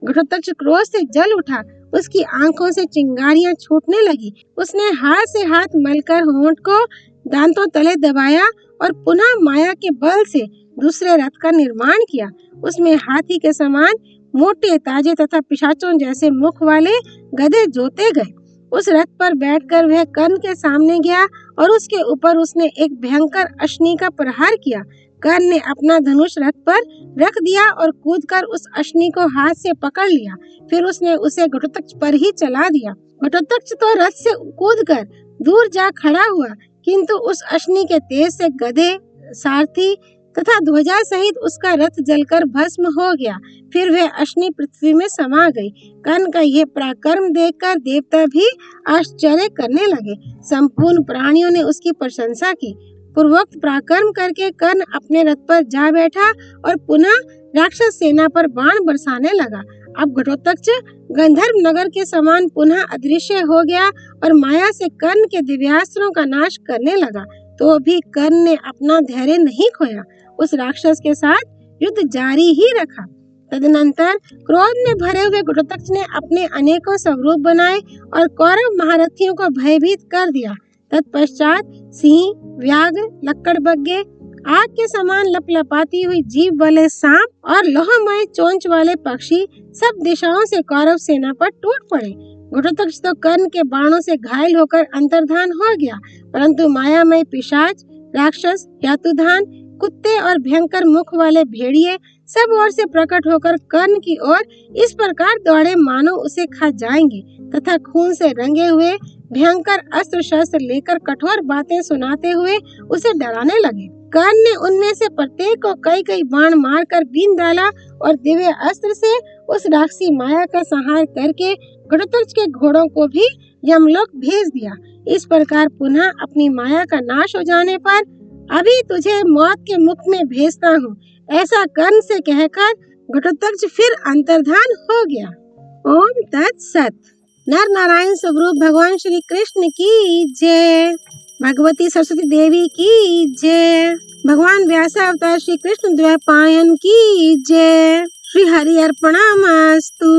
Speaker 1: घटोत्कच क्रोध से जल उठा। उसकी आंखों से चिंगारियां छूटने लगी। उसने हाथ से हाथ मलकर होंठ को दांतों तले दबाया और पुनः माया के बल से दूसरे रथ का निर्माण किया। उसमें हाथी के समान मोटे, ताजे तथा पिशाचों जैसे मुख वाले गधे जोते गए। उस रथ पर बैठकर वह कर्ण के सामने गया और उसके ऊपर उसने एक भयंकर अश्नि का प्रहार किया। कर्ण ने अपना धनुष रथ पर रख दिया और कूदकर उस अश्नि को हाथ से पकड़ लिया। फिर उसने उसे घटोत्कच पर ही चला दिया। घटोत्कच तो रथ से कूदकर दूर जा खड़ा हुआ, किंतु उस अश्नि के तेज से गधे, सारथी तथा ध्वजा सहित उसका रथ जलकर भस्म हो गया। फिर वह अश्नि पृथ्वी में समा गई। कर्ण का यह पराक्रम देखकर देवता भी आश्चर्य करने लगे। संपूर्ण प्राणियों ने उसकी प्रशंसा की। पूर्वोक्त पराक्रम करके कर्ण अपने रथ पर जा बैठा और पुनः राक्षस सेना पर बाण बरसाने लगा। अब घटोत्कच गंधर्व नगर के समान पुनः अदृश्य हो गया और माया से कर्ण के दिव्यास्त्रों का नाश करने लगा। तो भी कर्ण ने अपना धैर्य नहीं खोया। उस राक्षस के साथ युद्ध जारी ही रखा। तदनंतर क्रोध में भरे हुए घटोत्कच ने अपने अनेकों स्वरूप बनाए और कौरव महारथियों को भयभीत कर दिया। तत्पश्चात सिंह, व्याघ्र, लक्कड़बग्गे, आग के समान लपलपाती हुई जीभ वाले सांप और लोहमय चोंच वाले पक्षी सब दिशाओं से कौरव सेना पर टूट पड़े। घटोत्कच तो कर्ण के बाणों से घायल होकर अंतर्धान हो गया, परंतु मायामय पिशाच, राक्षस, यातुधान, कुत्ते और भयंकर मुख वाले भेड़िए सब ओर से प्रकट होकर कर्ण की ओर इस प्रकार दौड़े मानो उसे खा जाएंगे तथा खून से रंगे हुए भयंकर अस्त्र शस्त्र लेकर कठोर बातें सुनाते हुए उसे डराने लगे। कर्ण ने उनमें से प्रत्येक को कई कई बाण मारकर बीन डाला और दिव्य अस्त्र से उस राक्षसी माया का संहार करके घटोत्कच के घोड़ों को भी यमलोक भेज दिया। इस प्रकार पुनः अपनी माया का नाश हो जाने पर अभी तुझे मौत के मुख में भेजता हूँ, ऐसा कर्ण से कहकर घटोत्कच फिर अंतर्धान हो गया। ओम तत्सत। नर नारायण स्वरूप भगवान श्री कृष्ण की जय। भगवती सरस्वती देवी की जय। भगवान व्यास अवतार श्री कृष्ण द्वैपायन की जय। श्री हरि अर्पणमस्तु।